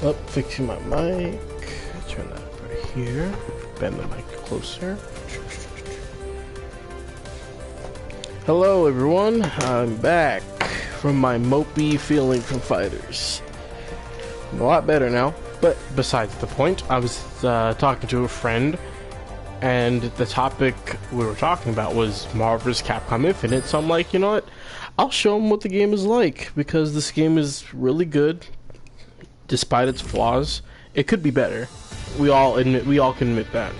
Oh, fixing my mic. Turn that over here. Bend the mic closer. Hello, everyone. I'm back from my mopey feeling from fighters. I'm a lot better now. But besides the point, I was talking to a friend, and the topic we were talking about was Marvel vs. Capcom Infinite. So I'm like, you know what? I'll show him what the game is like, because this game is really good. Despite its flaws, it could be better. We all can admit that.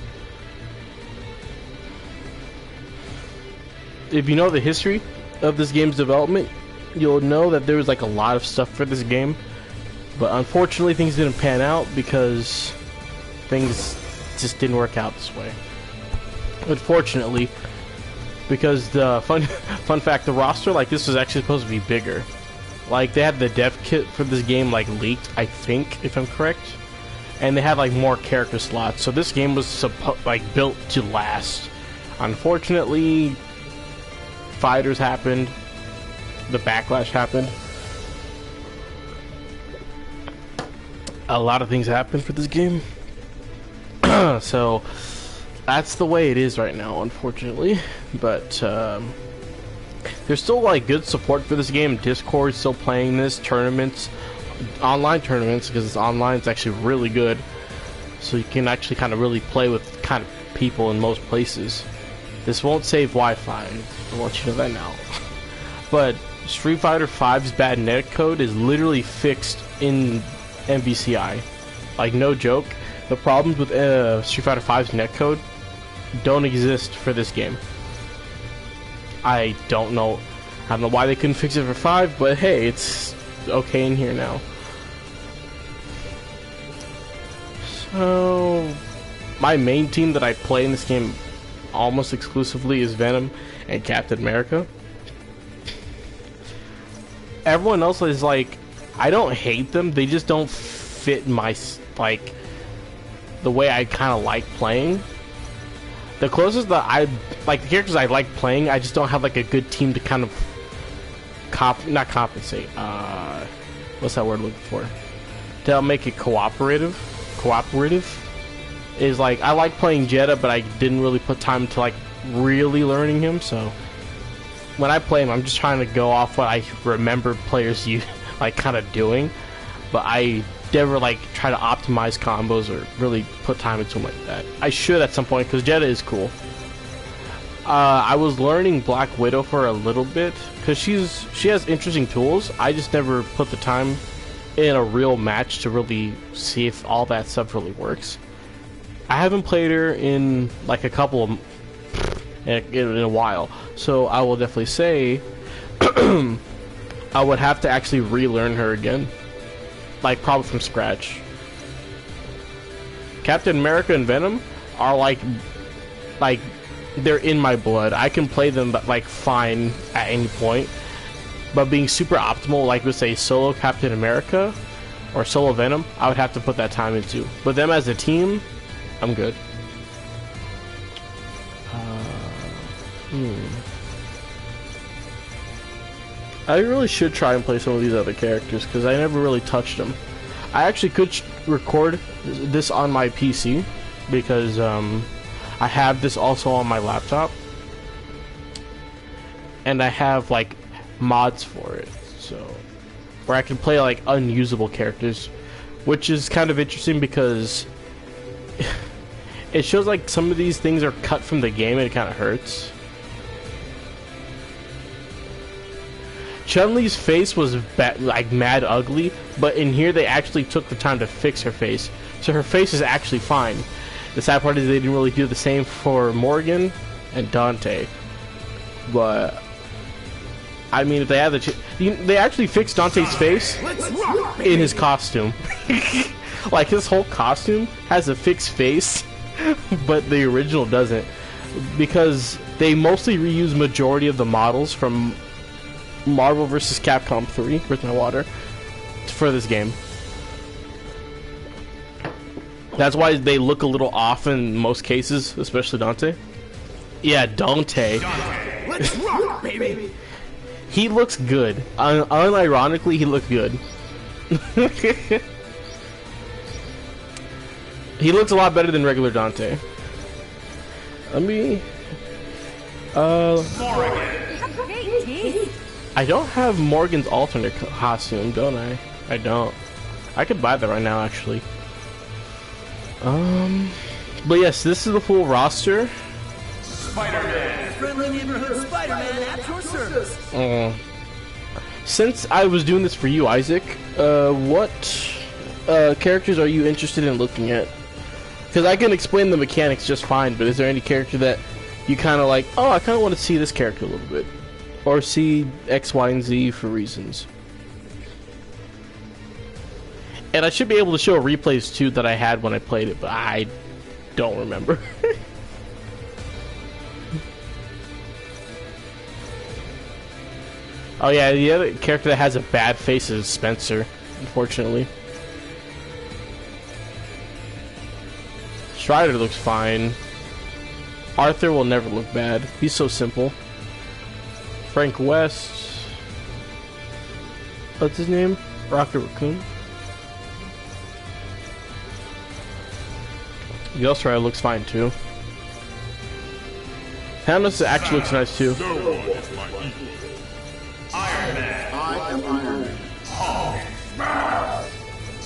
If you know the history of this game's development, you'll know that there was like a lot of stuff for this game, but unfortunately things didn't pan out because things just didn't work out this way. Unfortunately, because the fun fact, the roster, like, this was actually supposed to be bigger. Like, they had the dev kit for this game, like, leaked, I think, if I'm correct. And they had, like, more character slots. So this game was, built to last. Unfortunately, fighters happened. The backlash happened. A lot of things happened for this game. So, that's the way it is right now, unfortunately. But, there's still like good support for this game. Discord's still playing this. Tournaments, online tournaments, because it's online, it's actually really good. So you can actually kind of really play with kind of people in most places. This won't save Wi-Fi. I want you to know that now. But Street Fighter V's bad netcode is literally fixed in MVCI. Like, no joke. The problems with Street Fighter V's netcode don't exist for this game. I don't know why they couldn't fix it for 5, but hey, it's okay in here now. So, my main team that I play in this game almost exclusively is Venom and Captain America. Everyone else is like, I don't hate them, they just don't fit my, like, the way I kind of like playing. The closest that I like, the characters I like playing, I just don't have like a good team to kind of not compensate. What's that word I'm looking for? To make it cooperative. Cooperative is like, I like playing Jeddah, but I didn't really put time to like really learning him. So when I play him, I'm just trying to go off what I remember players you like kind of doing, but I never like try to optimize combos or really put time into them like that. I should at some point, because Jeddah is cool. I was learning Black Widow for a little bit because she has interesting tools. I just never put the time in a real match to really see if all that stuff really works. I haven't played her in like a couple of in a while, so I will definitely say I would have to actually relearn her again. Like, probably from scratch. Captain America and Venom are like they're in my blood. I can play them like fine at any point, but being super optimal, like we say solo Captain America or solo Venom, I would have to put that time into. But them as a team, I'm good. I really should try and play some of these other characters, because I never really touched them. I actually could record this on my PC, because I have this also on my laptop. And I have like mods for it, so where I can play like unusable characters, which is kind of interesting because it shows like some of these things are cut from the game and it kind of hurts. Chun-Li's face was like mad ugly, but in here they actually took the time to fix her face, so her face is actually fine. The sad part is they didn't really do the same for Morgan and Dante, but I mean, if they had they actually fixed Dante's face in his costume. Like, his whole costume has a fixed face, but the original doesn't, because they mostly reuse majority of the models from Marvel vs. Capcom 3, where's my water, for this game. That's why they look a little off in most cases, especially Dante. Yeah, Dante. Let's rock, baby. He looks good. Unironically, he looked good. He looks a lot better than regular Dante. Let me... I don't have Morgan's alternate costume, don't I? I don't. I could buy that right now, actually. But yes, this is the full roster. Spider-Man! Friendly neighborhood Spider-Man at your service! Since I was doing this for you, Isaac, what characters are you interested in looking at? Because I can explain the mechanics just fine, but is there any character that you kind of like, oh, I kind of want to see this character a little bit? Or see X, Y, and Z for reasons? And I should be able to show replays too that I had when I played it, but I don't remember. Oh yeah, the other character that has a bad face is Spencer, unfortunately. Strider looks fine. Arthur will never look bad. He's so simple. Frank West. What's his name? Rocket Raccoon. Ghost Rider looks fine too. Thanos actually looks nice too. Iron Man. I am Iron Man. Hulk.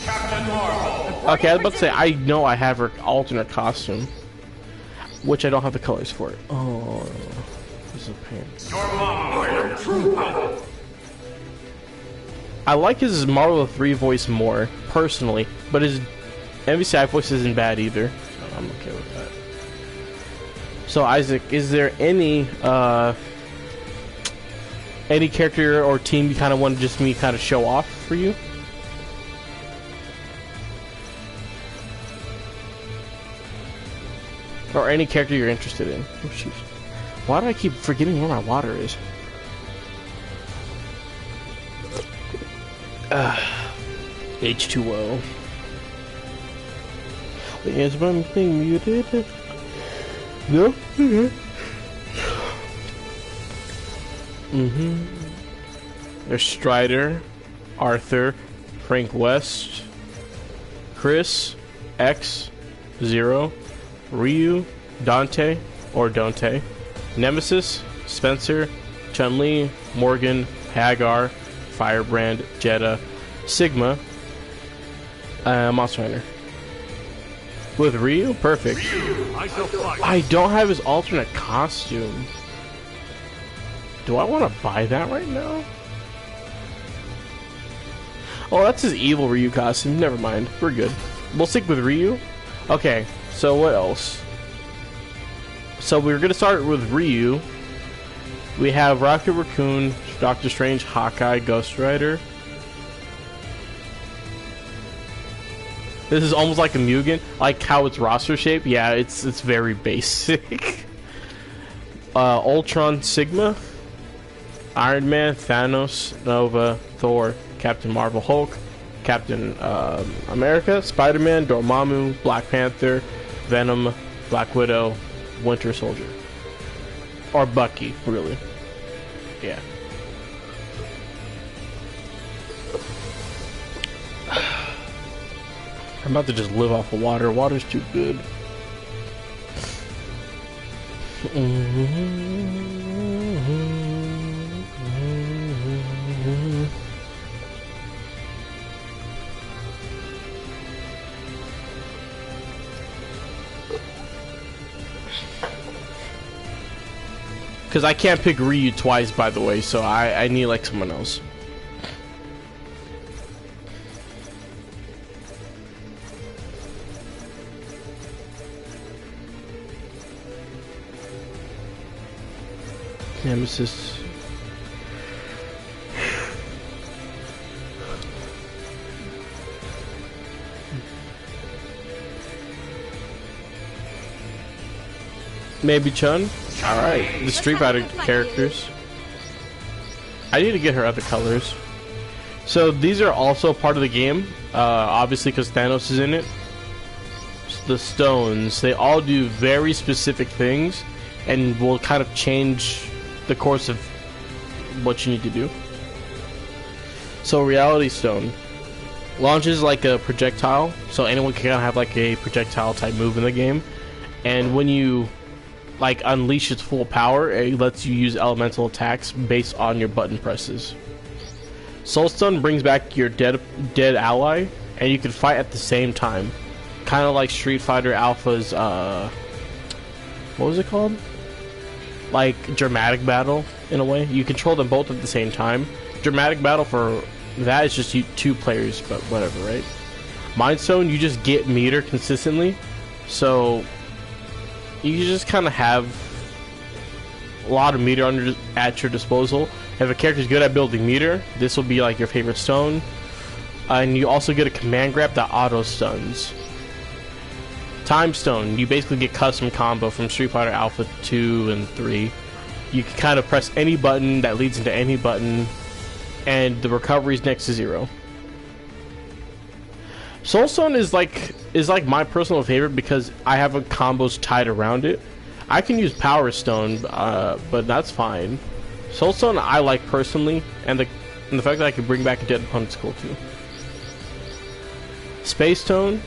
Captain Marvel. Okay, I was about to say, I know I have her alternate costume, which I don't have the colors for it. Oh, this is a pain. I like his Marvel 3 voice more, personally, but his MVCI voice isn't bad either, so I'm okay with that. So, Isaac, is there any character or team you kind of want just me kind of show off for you? Or any character you're interested in? Oh, shoot. Why do I keep forgetting where my water is? H2O. Is my thing muted? No? There's Strider, Arthur, Frank West, Chris, X, Zero, Ryu, Dante, or Dante, Nemesis, Spencer, Chun-Li, Morgan, Hagar, Firebrand, Jeddah, Sigma, Monster Hunter. With Ryu? Perfect. I don't have his alternate costume. Do I want to buy that right now? Oh, that's his evil Ryu costume. Never mind. We're good. We'll stick with Ryu. Okay, so what else? So we're going to start with Ryu. We have Rocket Raccoon, Doctor Strange, Hawkeye, Ghost Rider. This is almost like a Mugen, like how it's roster shape. Yeah, it's very basic. Ultron, Sigma, Iron Man, Thanos, Nova, Thor, Captain Marvel, Hulk, Captain America, Spider-Man, Dormammu, Black Panther, Venom, Black Widow, Winter Soldier, or Bucky, really. Yeah. I'm about to just live off of water. Water's too good. Because I can't pick Ryu twice, by the way, so I need like someone else. Nemesis. Maybe Chun? Alright, the Street Fighter characters. I need to get her other colors. So these are also part of the game, obviously because Thanos is in it. The stones, they all do very specific things and will kind of change the course of what you need to do. So Reality Stone. Launches like a projectile, so anyone can kind of have like a projectile type move in the game. And when you like unleash its full power, it lets you use elemental attacks based on your button presses. Soulstone brings back your dead ally, and you can fight at the same time, kind of like Street Fighter Alpha's what was it called? Like dramatic battle in a way. You control them both at the same time. Dramatic battle for that is just 2 players, but whatever, right? Mind Stone, you just get meter consistently, so you just kind of have a lot of meter at your disposal. If a character is good at building meter, this will be like your favorite stone. And you also get a command grab that auto stuns. Time Stone, you basically get custom combo from Street Fighter Alpha 2 and 3. You can kind of press any button that leads into any button, and the recovery is next to 0. Soulstone is like my personal favorite because I have combos tied around it. I can use Power Stone, but that's fine. Soulstone I like personally, and the fact that I can bring back a dead opponent's cool too. Space Stone,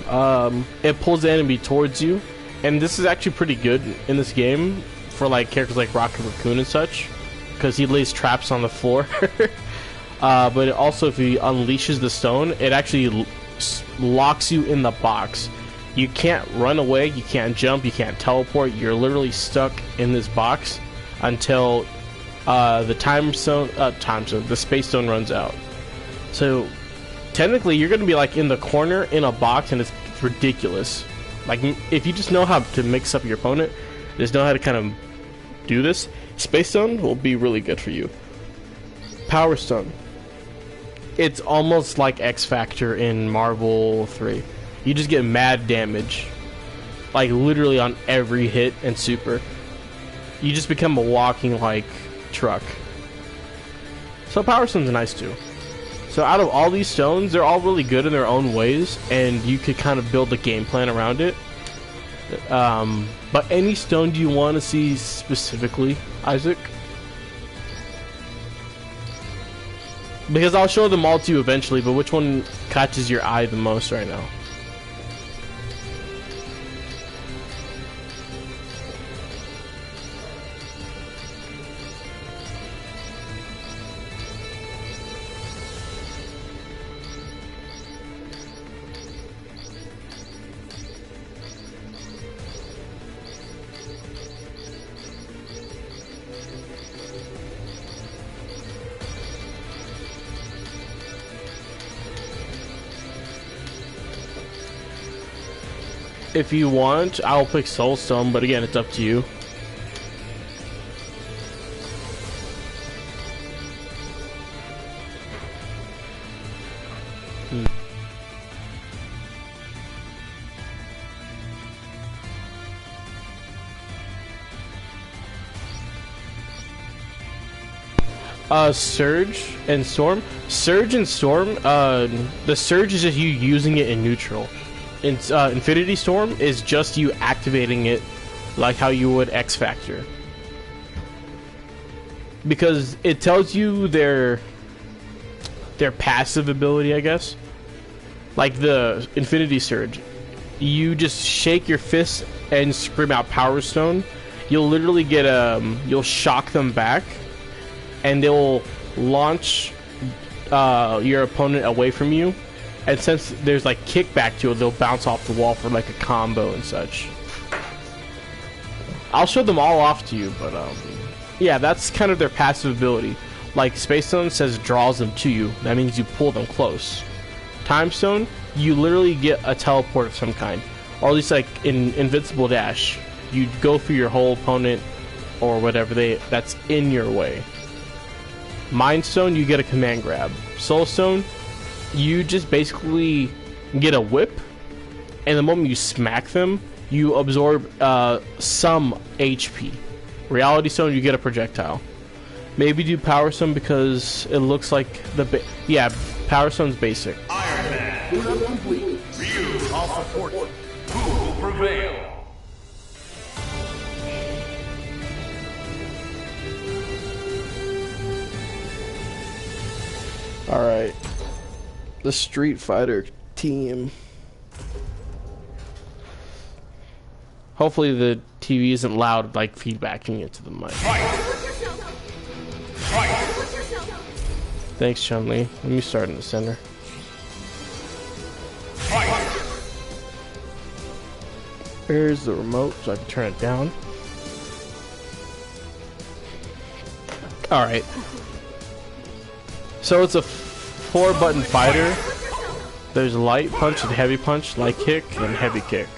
it pulls the enemy towards you, and this is actually pretty good in this game for like characters like Rocket Raccoon and such, because he lays traps on the floor. But it also, if he unleashes the stone, it actually locks you in the box. You can't run away, you can't jump, you can't teleport. You're literally stuck in this box until the the Space Stone runs out. So technically, you're going to be like in the corner in a box, and it's ridiculous. Like, if you just know how to mix up your opponent, just know how to kind of do this, Space Stone will be really good for you. Power Stone. It's almost like X Factor in Marvel 3. You just get mad damage, like literally on every hit and super. You just become a walking like truck. So Power Stone's nice too. So out of all these stones, they're all really good in their own ways, and you could kind of build a game plan around it. But any stone do you want to see specifically, Isaac? Because I'll show them all to you eventually, but which one catches your eye the most right now? If you want, I'll pick Soulstone, but again, it's up to you. Surge and Storm. Surge and Storm, the Surge is just you using it in neutral. Infinity Storm is just you activating it like how you would X Factor. Because it tells you their passive ability, I guess. Like the Infinity Surge. You just shake your fist and scream out Power Stone. You'll literally get you'll shock them back, and they'll launch your opponent away from you. And since there's like kickback to it, they'll bounce off the wall for like a combo and such. I'll show them all off to you, but yeah, that's kind of their passive ability. Like Space Stone says draws them to you. That means you pull them close. Time Stone, you literally get a teleport of some kind, or at least like in Invincible Dash, you go through your whole opponent or whatever that's in your way. Mind Stone, you get a command grab. Soul Stone, you just basically get a whip, and the moment you smack them, you absorb some HP. Reality Stone, you get a projectile. Maybe do Power Stone because it looks like yeah, Power Stone's basic. Iron Man. Ryu, I'll support you. Who will prevail? Alright. the Street Fighter team. Hopefully the TV isn't loud, like feedbacking into the mic. Thanks, Chun-Li. Let me start in the center. Here's the remote so I can turn it down. Alright. So it's a 4-button fighter. There's light punch and heavy punch, light kick, and heavy kick.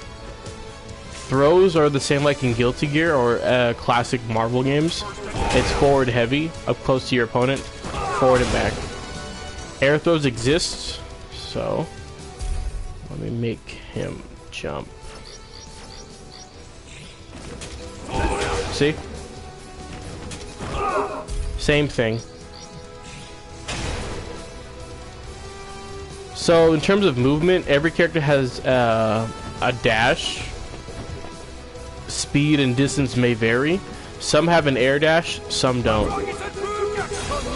Throws are the same like in Guilty Gear or classic Marvel games. It's forward heavy, up close to your opponent, forward and back. Air throws exist, so let me make him jump. See? Same thing. So in terms of movement, every character has a dash. Speed and distance may vary. Some have an air dash, some don't.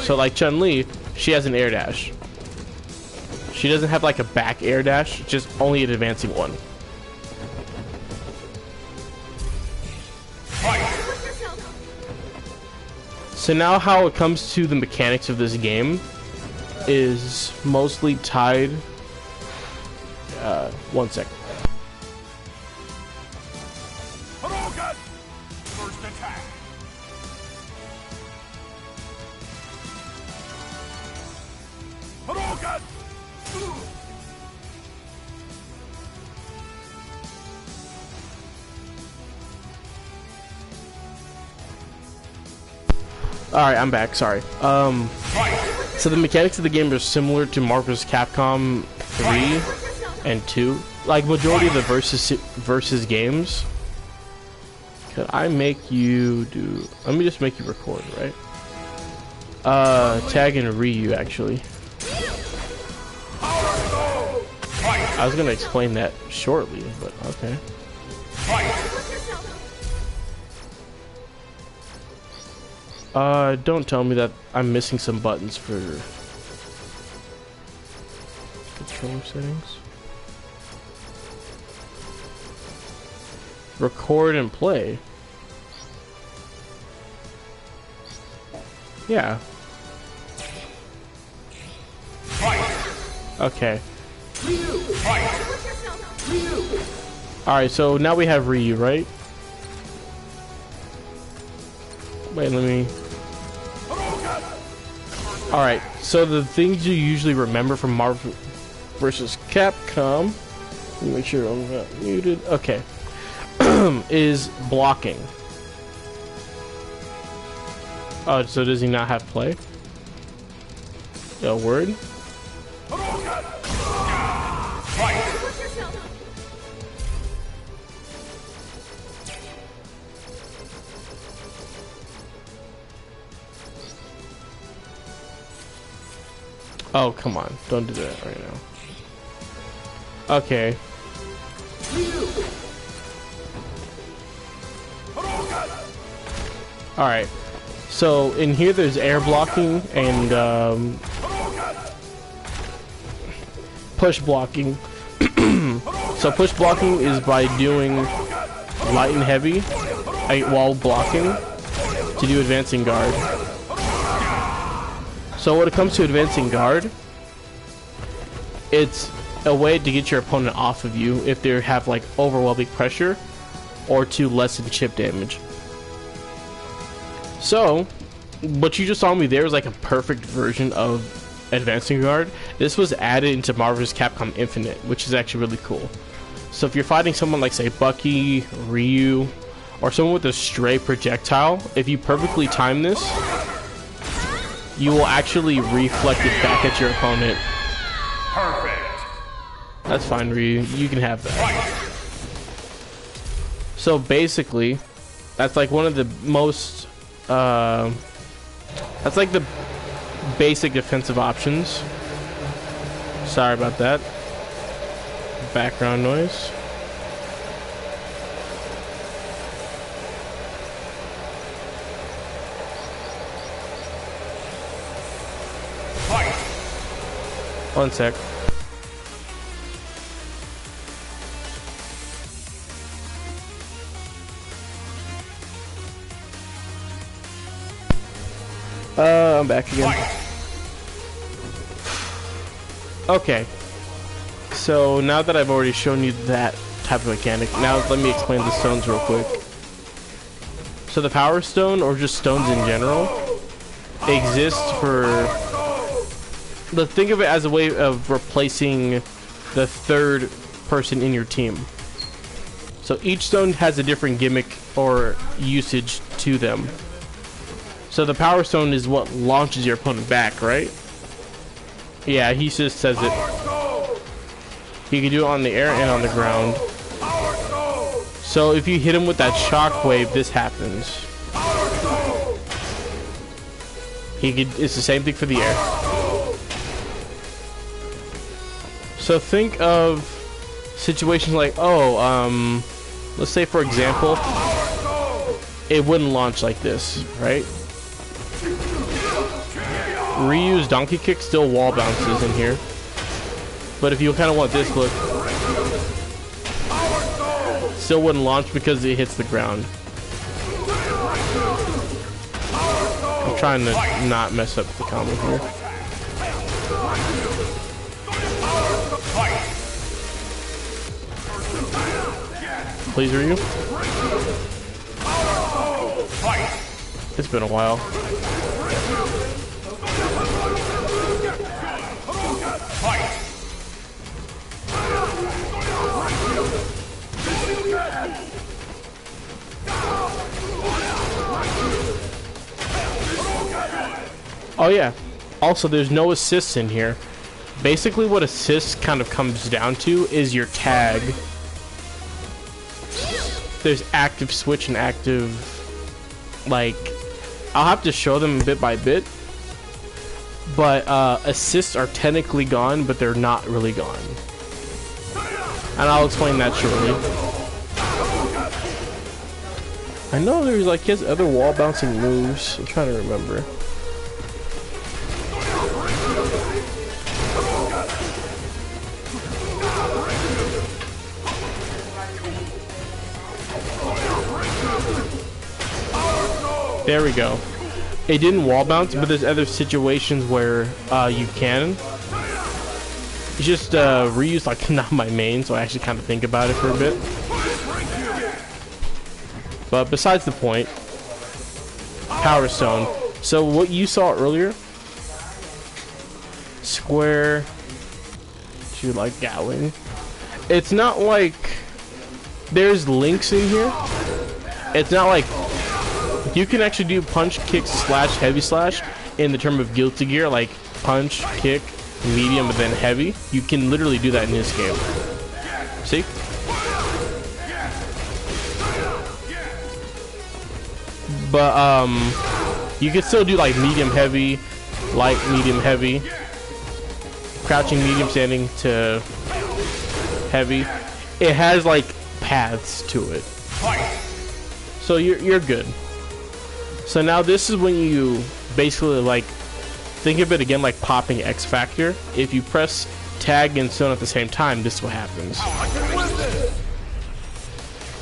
So like Chun-Li, she has an air dash. She doesn't have like a back air dash, just only an advancing one. So now how it comes to the mechanics of this game is mostly tied. One sec. First attack. Hadouken! Alright, I'm back, sorry. So the mechanics of the game are similar to Marvel's Capcom 3 and 2. Like majority of the versus games. Could I make you do... Let me just make you record, right? Tag and Ryu, actually. I was gonna explain that shortly, but okay. Don't tell me that I'm missing some buttons for controller settings. Record and play. Yeah. Okay. Alright, so now we have Ryu, right? Wait, let me... Alright, so the things you usually remember from Marvel vs. Capcom... Let me make sure I'm not muted. Okay. Is blocking. Oh, so does he not have play? A word? Oh, come on. Don't do that right now. Okay. Alright. So, in here there's air blocking and push blocking. So push blocking is by doing light and heavy while blocking to do advancing guard. So when it comes to advancing guard, it's a way to get your opponent off of you if they have like overwhelming pressure or to lessen chip damage. So what you just saw me there is like a perfect version of advancing guard. This was added into Marvel's Capcom Infinite, which is actually really cool. So if you're fighting someone like say Bucky, Ryu, or someone with a stray projectile, if you perfectly time this, you will actually reflect it back at your opponent. Perfect. That's fine, Ryu. You can have that. So basically, that's like one of the most that's like the basic defensive options. Sorry about that. Background noise. One sec. I'm back again. Okay. So now that I've already shown you that type of mechanic, now let me explain the stones real quick. So the power stone, or just stones in general, exist for... think of it as a way of replacing the third person in your team. So each stone has a different gimmick or usage to them. So the power stone is what launches your opponent back, right? Yeah, he just says it. He can do it on the air and on the ground. So if you hit him with that shockwave, this happens. It's the same thing for the air. So think of situations like, let's say for example, it wouldn't launch like this, right? Ryu's donkey kick still wall bounces in here. But if you kind of want this look, still wouldn't launch because it hits the ground. I'm trying to not mess up the combo here. Please, Ryu. It's been a while. Oh yeah. Also, there's no assists in here. Basically, what assists kind of comes down to is your tag. There's active switch and active, like, I'll have to show them bit by bit, but assists are technically gone, but they're not really gone, and I'll explain that shortly. I know there's like his other wall bouncing moves. I'm trying to remember. There we go. It didn't wall bounce, but there's other situations where you can. It's just Ryu's like not my main, so I actually kind of think about it for a bit. But besides the point, Power Stone. So what you saw earlier, square to like Gatling. It's not like there's links in here. It's not like you can actually do punch, kick, slash, heavy slash in the term of Guilty Gear, like punch, kick, medium, and then heavy. You can literally do that in this game. See? But you can still do like medium, heavy, light, medium, heavy, crouching, medium, standing to heavy. It has like paths to it, so you're good. So now this is when you basically like think of it again like popping X Factor. If you press tag and stone at the same time, this is what happens.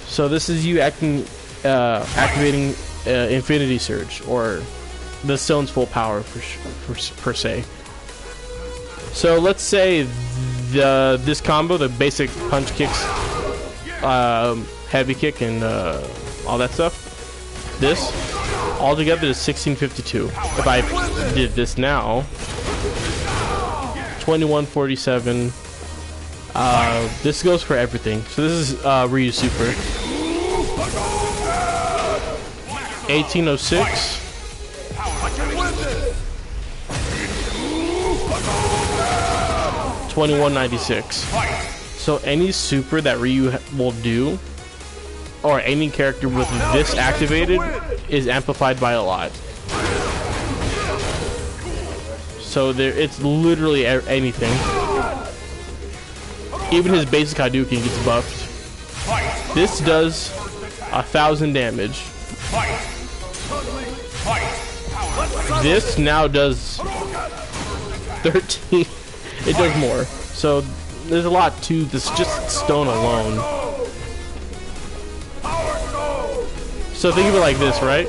So this is you activating Infinity Surge, or the stone's full power per se. So let's say this combo, the basic punch, kicks, heavy kick, and all that stuff. This all together is 1652. If I did this now, 2147. This goes for everything. So this is Ryu Super. 1806. 2196. So any super that Ryu will do, or any character with this activated, is amplified by a lot. So it's literally anything. Even his basic Hadouken gets buffed. This does 1000 damage. This now does 13. It does more. So there's a lot to this, just stone alone. So think of it like this, right?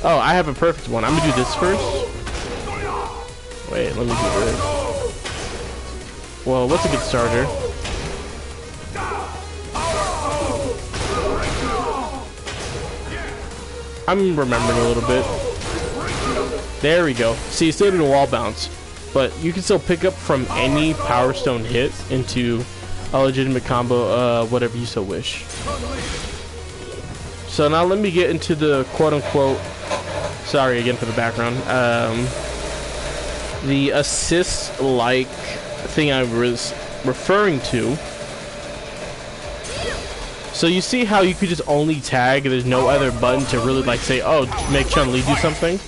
Oh, I have a perfect one. I'm gonna do this first. Wait, let me do this. Well, what's a good starter? I'm remembering a little bit. There we go. See, you still need a wall bounce, but you can still pick up from any Power Stone hit into a legitimate combo, whatever you so wish. So now let me get into the quote-unquote, sorry again for the background, the assist-like thing I was referring to. So you see how you could just only tag, there's no other button to really like say, oh, make Chun-Li do something?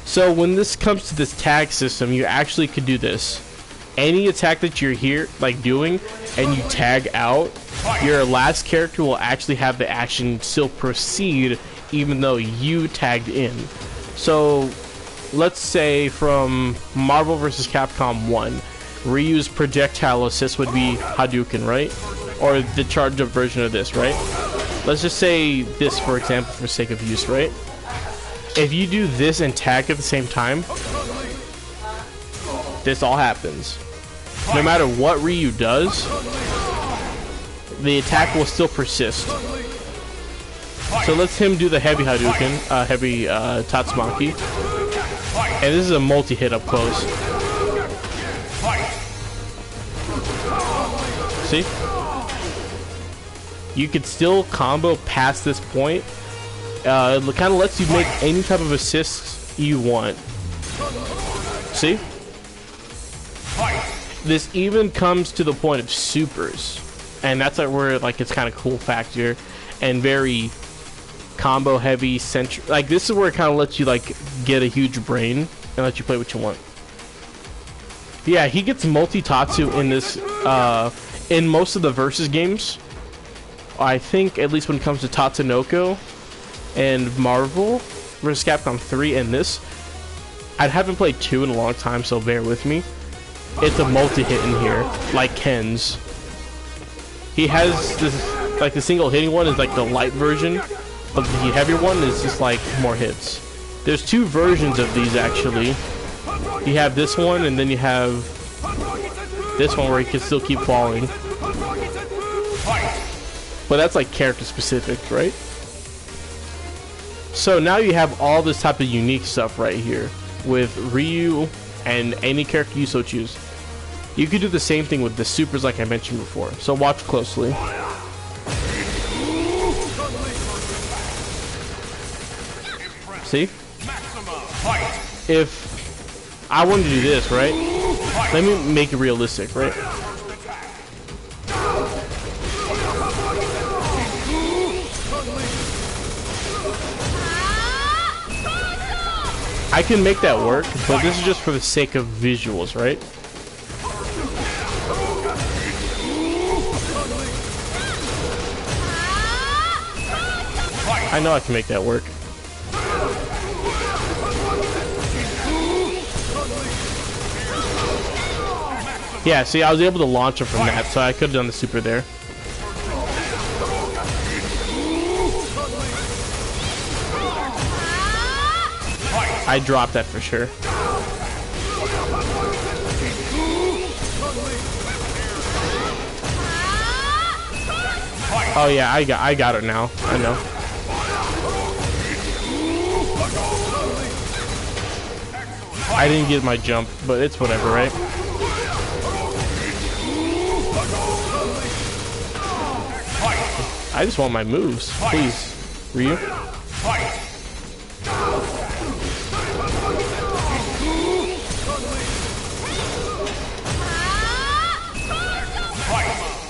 So when this comes to this tag system, you actually could do this. Any attack that you're here, like doing, and you tag out, your last character will actually have the action still proceed even though you tagged in. So let's say from Marvel vs. Capcom 1, Ryu's projectile assist would be Hadouken, right? Or the charge up version of this, right? Let's just say this, for example, for sake of use, right? If you do this and tag at the same time, this all happens. No matter what Ryu does, the attack will still persist. So let's him do the heavy Hadouken, heavy Tatsumaki. And this is a multi-hit up close. See? You could still combo past this point. It kind of lets you make any type of assists you want. See? This even comes to the point of supers, and that's like where like it's kind of cool factor and very combo heavy centric. Like this is where it kind of lets you like get a huge brain and let you play what you want. Yeah, he gets multi-tatsu in this in most of the versus games. I think at least when it comes to Tatsunoko and Marvel vs. Capcom 3 and this, I haven't played 2 in a long time, so bear with me. It's a multi-hit in here, like Ken's. He has this, like the single hitting one is like the light version, but the heavier one is just like more hits. There's 2 versions of these actually. You have this one, and then you have this one where he can still keep falling. But that's like character specific, right? So now you have all this type of unique stuff right here with Ryu and any character you so choose. You could do the same thing with the supers like I mentioned before. So watch closely. See? If I wanted to do this, right? Let me make it realistic, right? I can make that work, but this is just for the sake of visuals, right? I know I can make that work. Yeah, see, I was able to launch him from that, so I could have done the super there. I dropped that for sure. Oh yeah, I got it now. I know. I didn't get my jump, but it's whatever, right? I just want my moves, please, Ryu.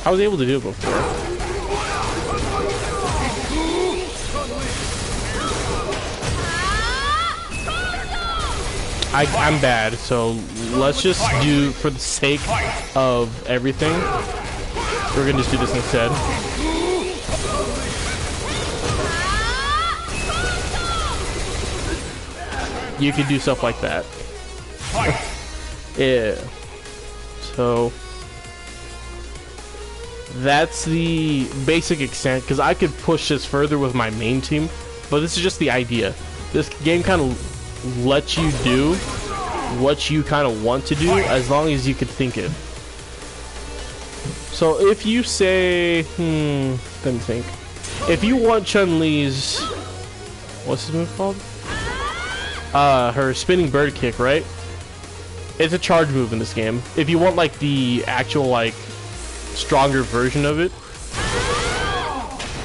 I was able to do it before. I'm bad, so let's just do, for the sake of everything, we're gonna just do this instead. You can do stuff like that. Yeah. So that's the basic extent, because I could push this further with my main team, but this is just the idea. This game kind of lets you do what you kind of want to do as long as you can think it. So if you say, let me think. If you want Chun-Li's, what's this move called? Her spinning bird kick, right? It's a charge move in this game. If you want like the actual like stronger version of it,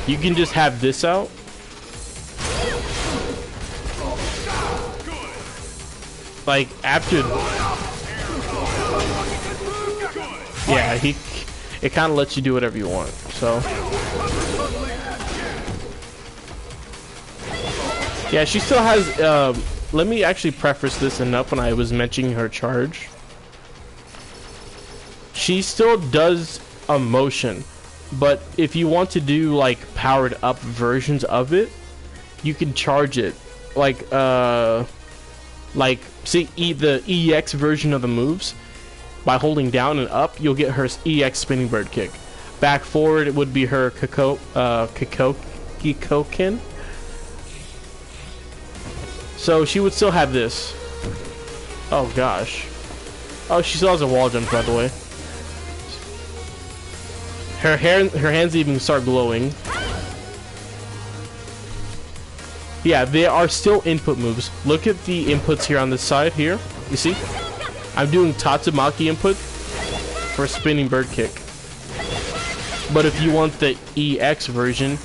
you can just have this out. Like after, yeah, it kind of lets you do whatever you want. So yeah, she still has. Let me actually preface this enough when I was mentioning her charge. She still does a motion, but if you want to do like powered up versions of it, you can charge it. Like see the EX version of the moves. By holding down and up, you'll get her EX spinning bird kick. Back forward, it would be her Kikoken. So she would still have this. Oh gosh. Oh, she still has a wall jump, by the way. Her hands even start glowing. Yeah, they are still input moves. Look at the inputs here on this side here. You see? I'm doing Tatsumaki input for spinning bird kick. But if you want the EX version,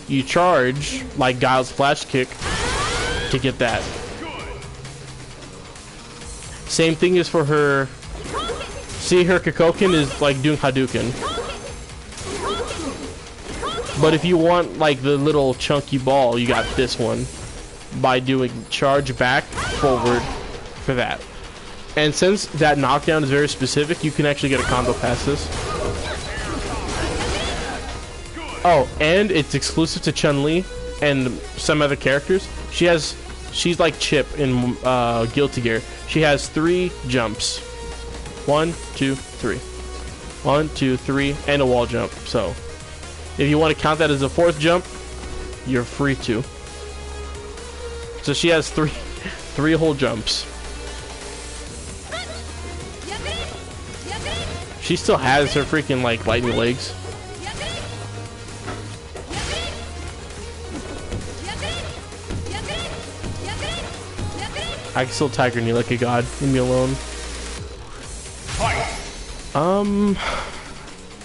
you charge like Guile's flash kick to get that. Same thing is for her. See, her Kikoken is like doing Hadouken. But if you want like the little chunky ball, you got this one by doing charge back forward for that. And since that knockdown is very specific, you can actually get a combo past this. Oh, and it's exclusive to Chun-Li and some other characters. She's like Chip in Guilty Gear. She has 3 jumps. 1, 2, 3. 1, 2, 3, and a wall jump. So if you want to count that as a 4th jump, you're free to. So she has 3 whole jumps. She still has her freaking like lightning legs. I can still Tiger Knee like a god. Leave me alone.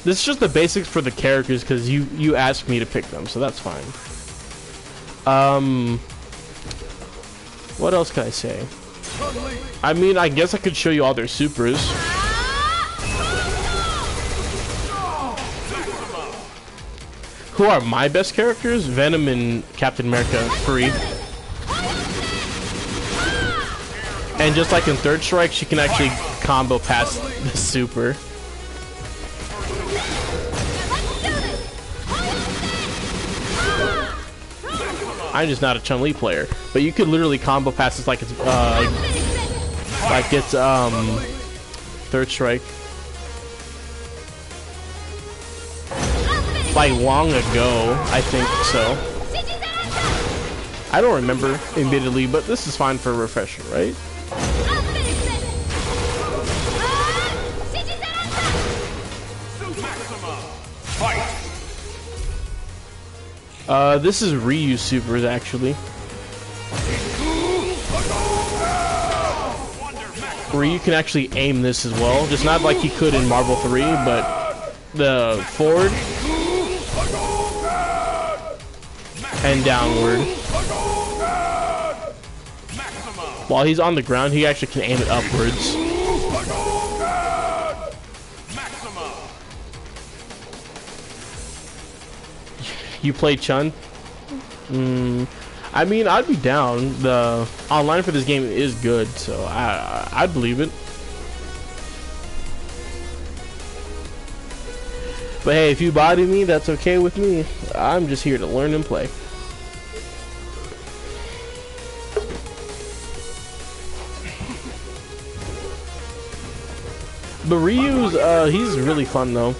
This is just the basics for the characters because you asked me to pick them, so that's fine. What else can I say? I mean, I guess I could show you all their supers. Who are my best characters? Venom and Captain America, free. And just like in Third Strike, she can actually combo past the super. I'm just not a Chun-Li player, but you could literally combo past this like it's Third Strike. Like long ago, I think so. I don't remember admittedly, but this is fine for a refresher, right? This is Ryu supers actually. Ryu can actually aim this as well, just not like he could in Marvel 3, but the forward and downward. While he's on the ground, he actually can aim it upwards. You play Chun? I mean, I'd be down. The online for this game is good, so I'd believe it. But hey, if you body me, that's okay with me. I'm just here to learn and play. But Ryu's, he's really fun though.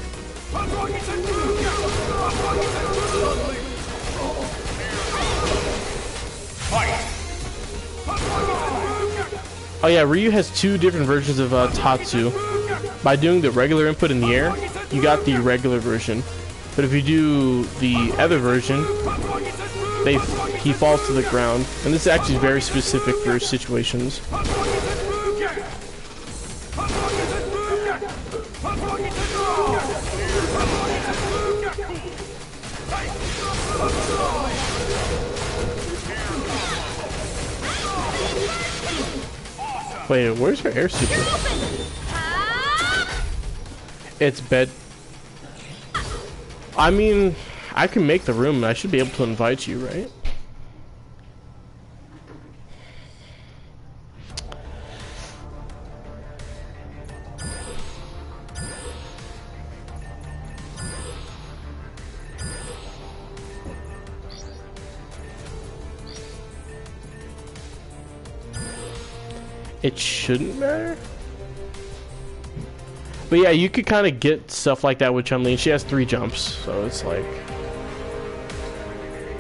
Oh yeah, Ryu has two different versions of Tatsu. By doing the regular input in the air, you got the regular version. But if you do the other version, he falls to the ground. And this is actually very specific for situations. Wait, where's her air suture? It's bed. I mean, I can make the room and I should be able to invite you, right? It shouldn't matter. But yeah, you could kind of get stuff like that with Chun-Li. She has 3 jumps, so it's like...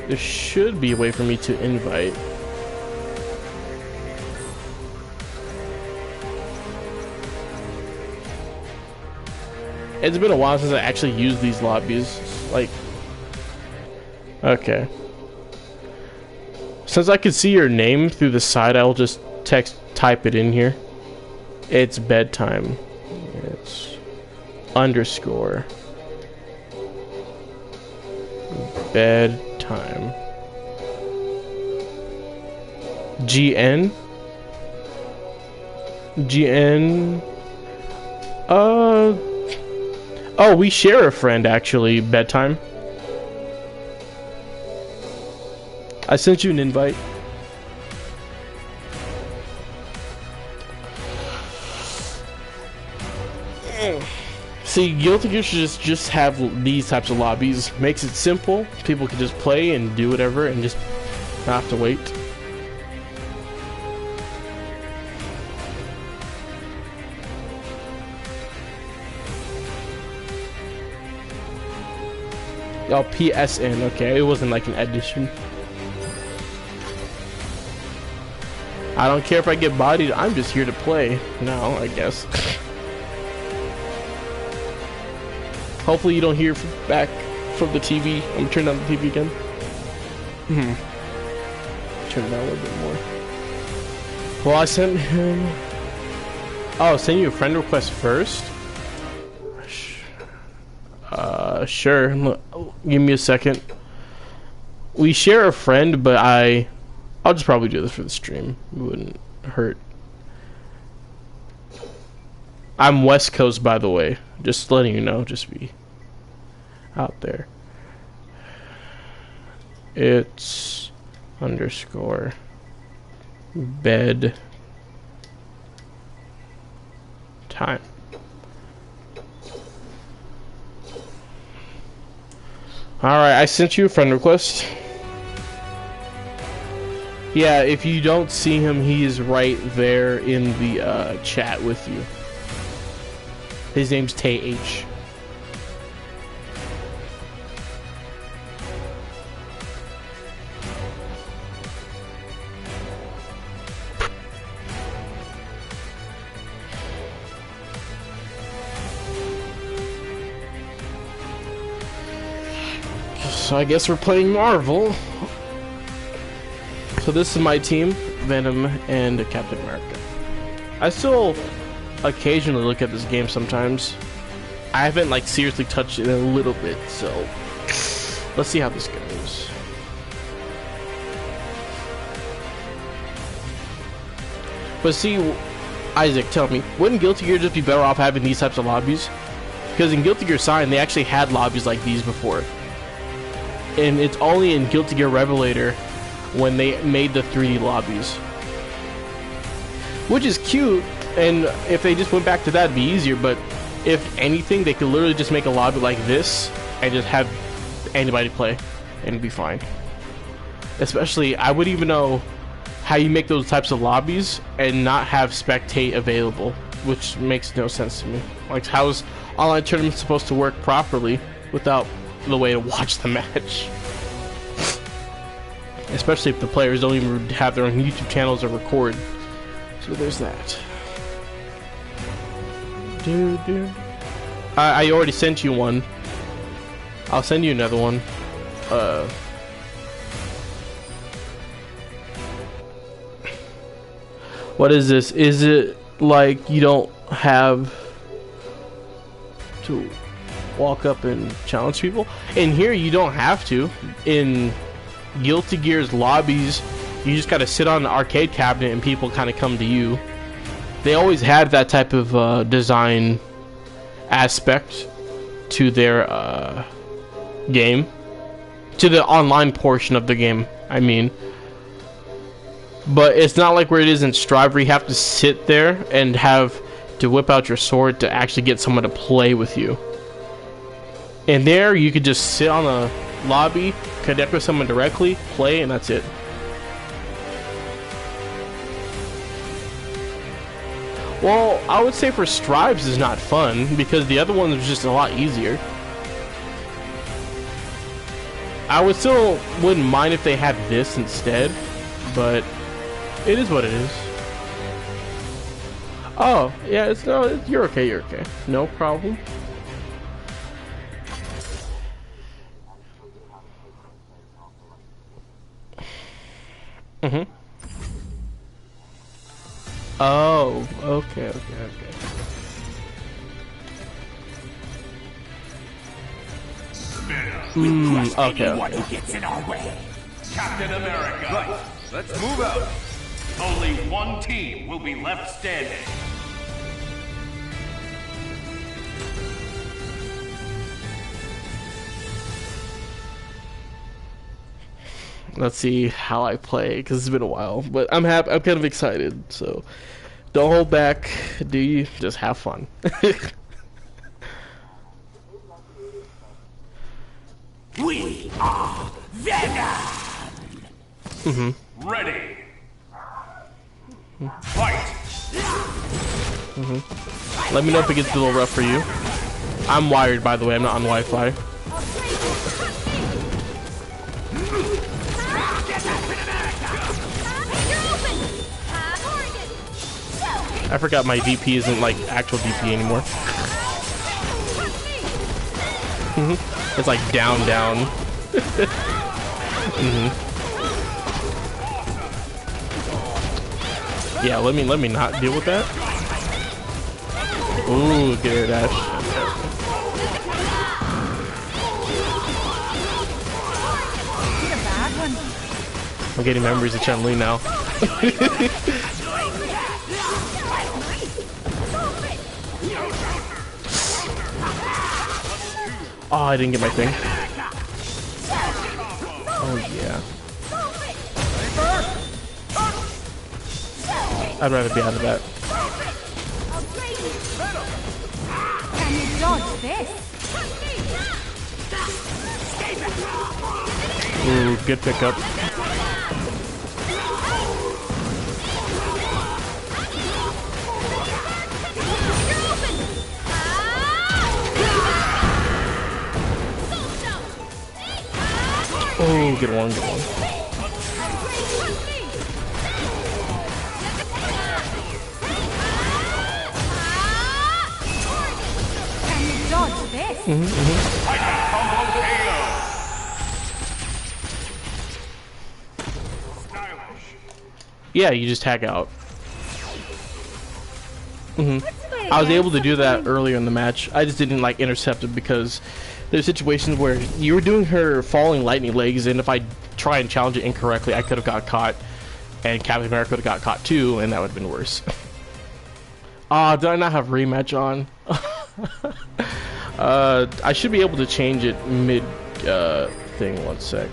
There should be a way for me to invite. It's been a while since I actually used these lobbies. Like... Okay. Since I can see your name through the side, I'll just type it in here. It's bedtime. It's underscore bedtime. GN. Oh, we share a friend actually, bedtime. I sent you an invite. See, Guilty Gear should just have these types of lobbies. Makes it simple. People can just play and do whatever and just not have to wait. Oh, PSN. Okay, it wasn't like an addition. I don't care if I get bodied. I'm just here to play now, I guess. Hopefully you don't hear back from the TV. I'm gonna turn down the TV again. Turn it down a little bit more. Well, I sent him... Oh, send you a friend request first? Sure. Give me a second. We share a friend, but I'll just probably do this for the stream. It wouldn't hurt. I'm West Coast, by the way. Just letting you know. Just be out there. It's underscore bed time. Alright, I sent you a friend request. Yeah, if you don't see him, he is right there in the chat with you. His name's Tay H. So I guess we're playing Marvel. So this is my team, Venom and Captain America. I still occasionally look at this game sometimes. I haven't like seriously touched it in a little bit, so let's see how this goes. But see, Isaac, tell me, wouldn't Guilty Gear just be better off having these types of lobbies? Because in Guilty Gear Sign, they actually had lobbies like these before. And it's only in Guilty Gear Revelator when they made the 3D lobbies. Which is cute, and if they just went back to that, it'd be easier, but if anything, they could literally just make a lobby like this and just have anybody play, and it'd be fine. Especially, I wouldn't even know how you make those types of lobbies and not have spectate available, which makes no sense to me. Like, how is online tournaments supposed to work properly without the way to watch the match? Especially if the players don't even have their own YouTube channels or record. So there's that. Dude. I already sent you one. I'll send you another one. What is this? Is it like you don't have to walk up and challenge people? In here, you don't have to. In Guilty Gear's lobbies, you just gotta sit on the arcade cabinet and people kind of come to you. They always had that type of design aspect to their game, to the online portion of the game, I mean. But it's not like where it is in Strive, where you have to sit there and have to whip out your sword to actually get someone to play with you. And there, you could just sit on a lobby, connect with someone directly, play, and that's it. Well, I would say for Strives is not fun, because the other one was just a lot easier. I would still wouldn't mind if they had this instead, but it is what it is. Oh, yeah, you're okay, you're okay. No problem. Mm-hmm. Oh, okay. Okay. Who gets in our way? Captain America. Right. Let's move out. Only one team will be left standing. Let's see how I play, because it's been a while, but I'm happy. I'm kind of excited, so don't hold back. Do you just have fun? We are Venom. Ready. Fight. Let me know if it gets a little rough for you. I'm wired, by the way. I'm not on Wi-Fi. I forgot my DP isn't like actual DP anymore. It's like down. Yeah, let me not deal with that. Ooh, get air dash. I'm getting memories of Chun-Li now. Oh, I didn't get my thing. Oh, yeah. I'd rather be out of that. Can you dodge this? Ooh, good pickup. Oh, good one. Can you dodge this? Yeah, you just tag out. I was able to do that earlier in the match. I just didn't like intercept it because there's situations where you were doing her falling lightning legs, and if I try and challenge it incorrectly, I could have got caught, and Captain America would have got caught too, and that would have been worse. Did I not have rematch on? I should be able to change it mid thing. One sec.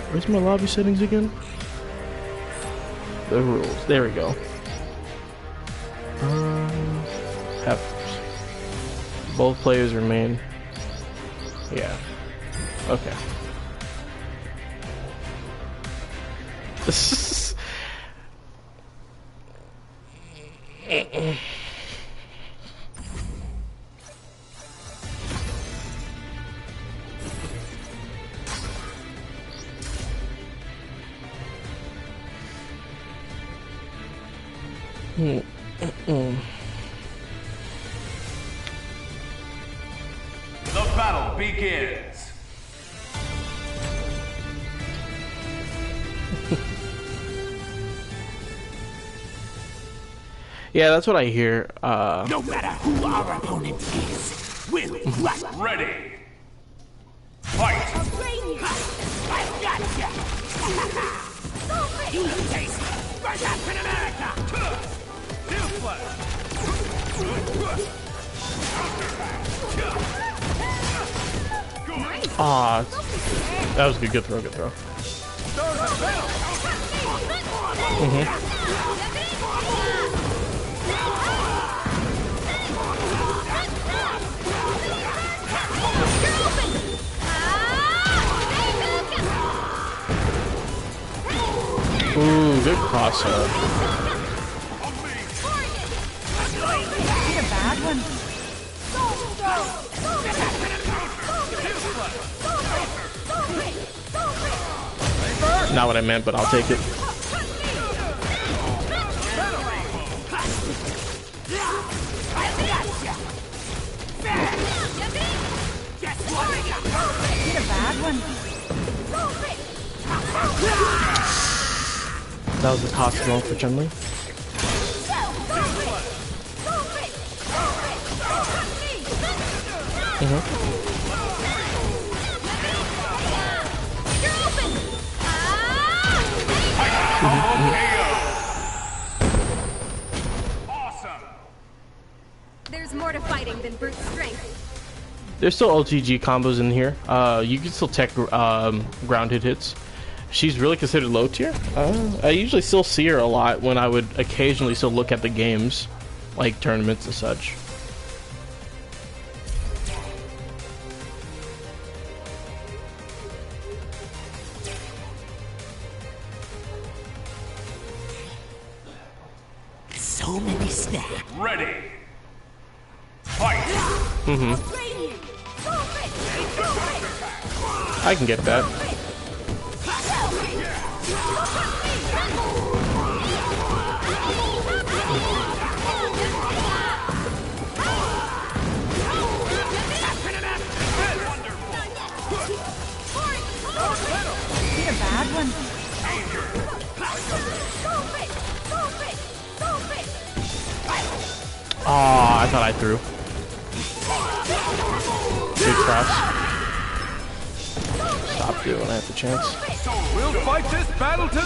Where's my lobby settings again? The rules. There we go. Have both players remain. Yeah. Okay. The battle begins. Yeah, that's what I hear. No matter who our opponent is, we'll crush. Ready. Fight. I've got ya. You taste for Captain America. Ah, that was a good throw, good throw. Ooh, good cross up. Hit a bad one. Not what I meant, but I'll take it. Hit a bad one. That was a toss wrong for Chun-Li. Awesome. There's more to fighting than brute strength. There's still OTG combos in here. You can still tech grounded hits. She's really considered low tier. I usually still see her a lot when I would occasionally still look at the games, like tournaments and such. So many snacks. Ready. Fight. I can get that. Hit a bad one. Oh, I thought I threw. Good cross. Stop it when I have the chance. We'll fight this battle to the...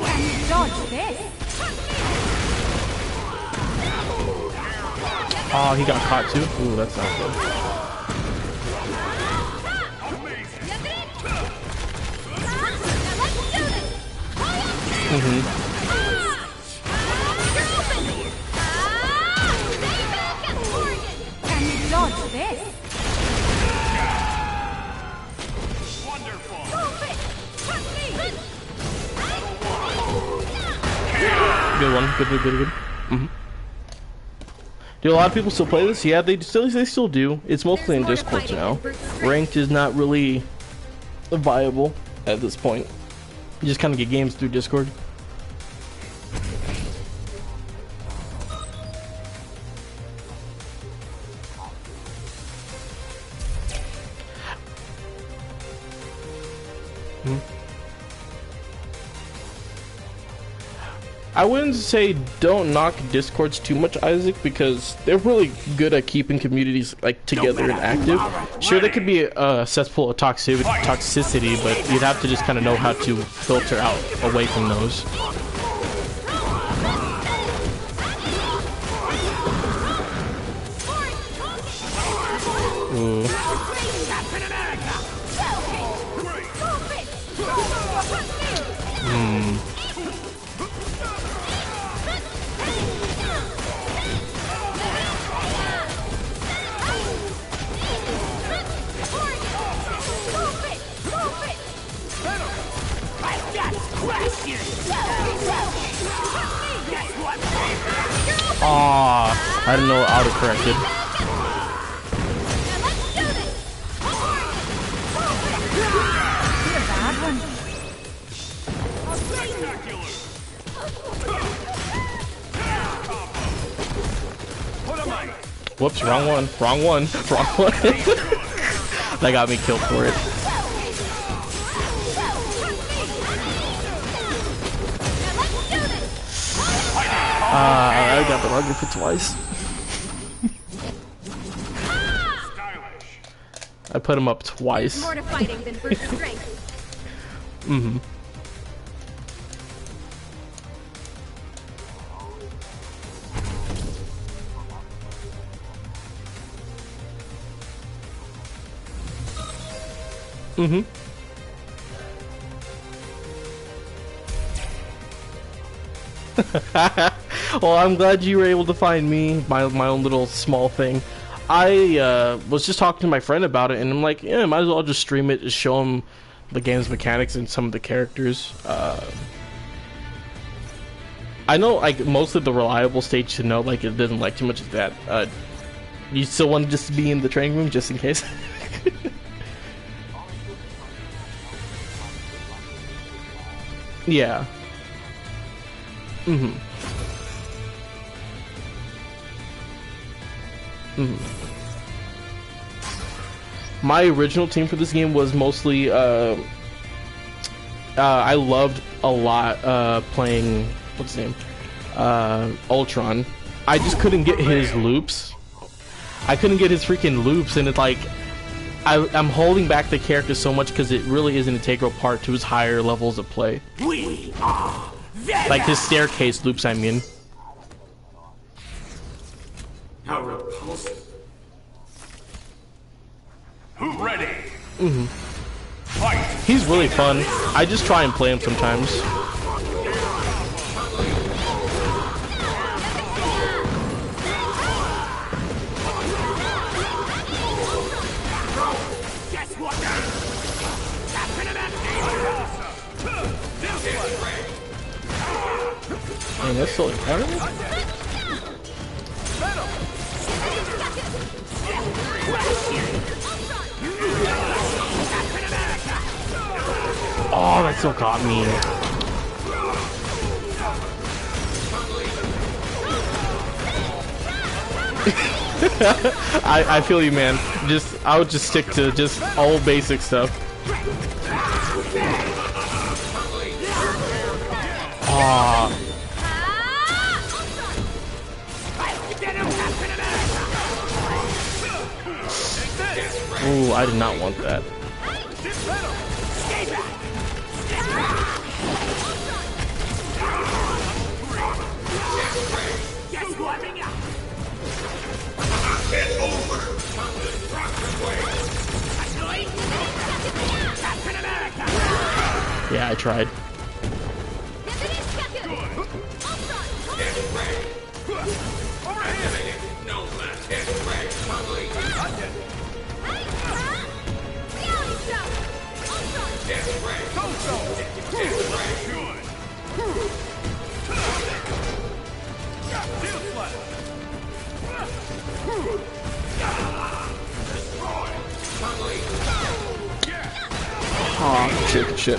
Can you dodge this? Oh, he got caught too. Ooh, that's not good. Can you dodge this? Good one. Good. Do a lot of people still play this? Yeah, they still do. It's mostly in Discord now. Ranked is not really viable at this point. You just kind of get games through Discord. I wouldn't say don't knock Discords too much, Isaac, because they're really good at keeping communities like together and active. Sure, they could be a cesspool of toxicity, but you'd have to just kind of know how to filter out away from those. Ooh. I didn't know auto-corrected. Hit a bad one. Whoops, wrong one. Wrong one. Wrong one. That got me killed for it. I got the target for twice. I put him up twice. More to fighting than brute strength. Mm-hmm. Mm-hmm. Well, I'm glad you were able to find me, my own little small thing. I was just talking to my friend about it, and I'm like, yeah, might as well just stream it, just show him the game's mechanics and some of the characters. I know, like, most of the reliable stage to know, like, it doesn't like too much of that. You still want to just be in the training room, just in case? Yeah. Mm-hmm. Mm-hmm. My original team for this game was mostly, I loved a lot, playing, what's his name? Ultron. I just couldn't get his loops. I couldn't get his freaking loops, and it's like, I'm holding back the character so much because it really is an integral part to his higher levels of play. We are Venom. Like his staircase loops, I mean. How repulsive. Who ready? Mm-hmm. Fight! He's really fun. I just try and play him sometimes. Guess what? Man, that's so incredible. Oh, that still caught me. I feel you, man. I would just stick to just all basic stuff. Aw. Ooh, I did not want that. Yeah, I tried. Aw, shit.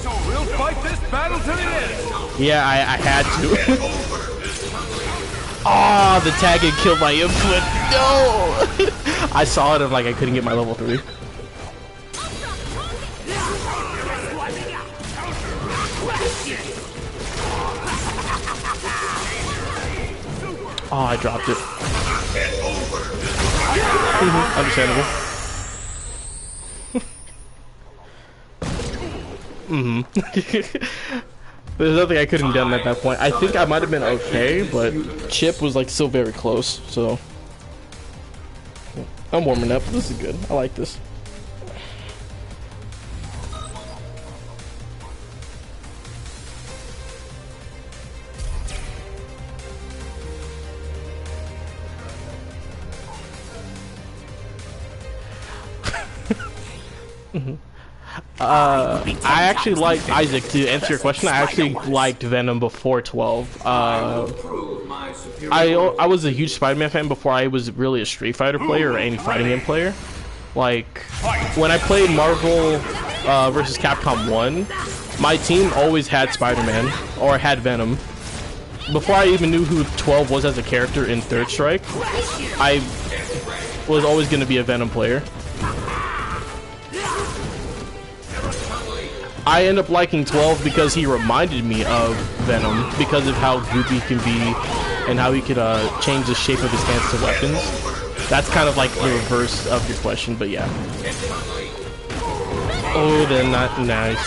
So we'll fight this battle to the end! Yeah, I had to. Oh, the tag had killed my input. No! I saw it, I'm like, I couldn't get my level 3. Oh, I dropped it. Understandable. There's nothing I couldn't have done at that point. I think I might have been okay, but Chip was like still very close, so I'm warming up. This is good. I like this. I actually liked Isaac. To answer your question, I actually liked Venom before 12. I was a huge Spider-Man fan before I was really a Street Fighter player or any fighting game player. Like when I played Marvel versus Capcom 1, my team always had Spider-Man or had Venom. Before I even knew who 12 was as a character in Third Strike, I was always going to be a Venom player. I end up liking 12 because he reminded me of Venom because of how goopy he can be and how he could change the shape of his hands to weapons. That's kind of like the reverse of your question, but yeah. Oh, they're not nice.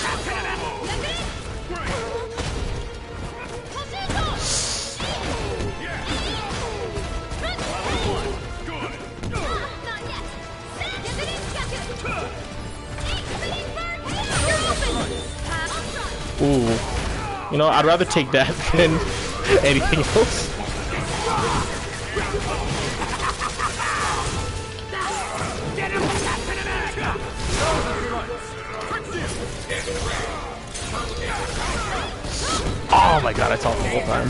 Ooh. You know, I'd rather take that than anything else. Oh my god, I saw it the whole time.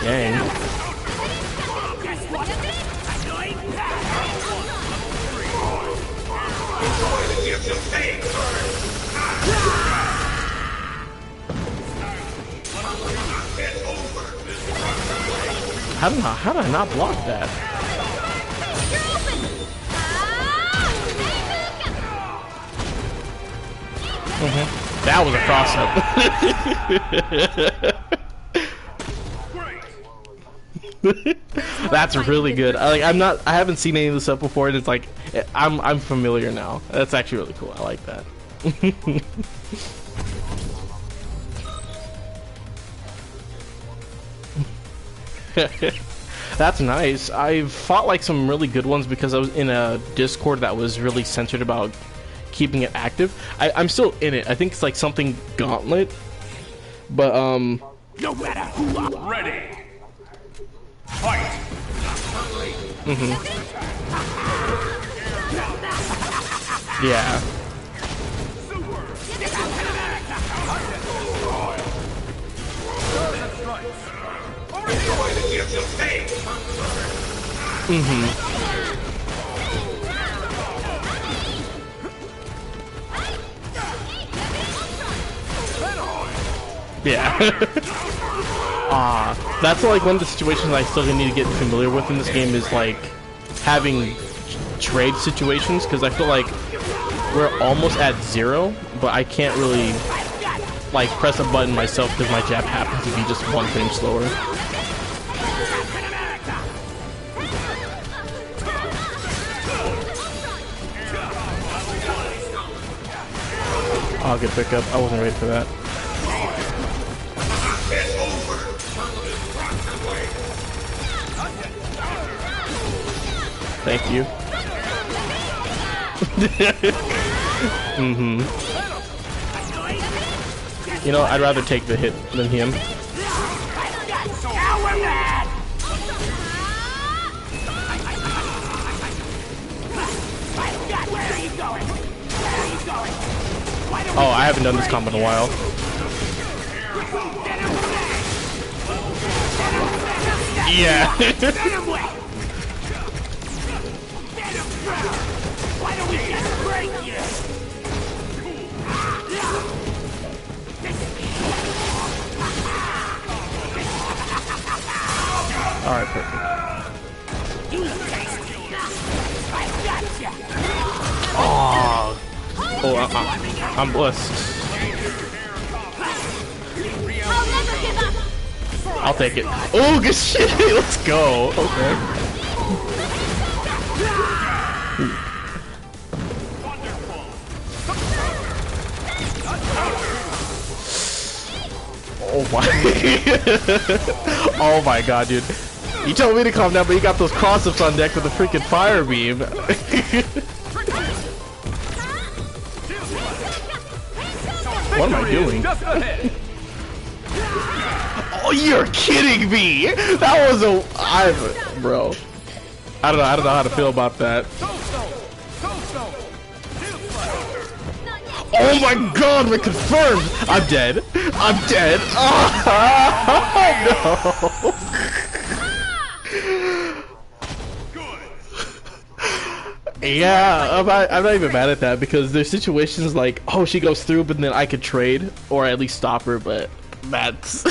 Dang. How did I not block that? That was a cross-up. That's really good. I haven't seen any of this stuff before, and it's like I'm familiar now. That's actually really cool. I like that. That's nice. I've fought like some really good ones because I was in a Discord that was really centered about keeping it active. I'm still in it. I think it's like something Gauntlet, but No matter who I Ready. Fight. Yeah. Yeah. That's like one of the situations I still need to get familiar with in this game is like having trade situations, because I feel like we're almost at 0, but I can't really like press a button myself because my jab happens to be just 1 frame slower. I'll get pick up. I wasn't ready for that. Thank you. You know, I'd rather take the hit than him. Oh, I haven't done this combo in a while. Yeah. All right, perfect. Oh, I'm blessed. I'll never give up. I'll take it. Oh, good shit. Let's go. Okay. Oh my. Oh my god, dude. You told me to calm down, but you got those cross-ups on deck with a freaking fire beam. What am I doing? Oh, you're kidding me! That was bro. I don't know how to feel about that. Oh my god, we're confirmed! I'm dead. I'm dead. Oh, no. Yeah, I'm not even mad at that because there's situations like, oh, she goes through, but then I could trade or at least stop her, but that's...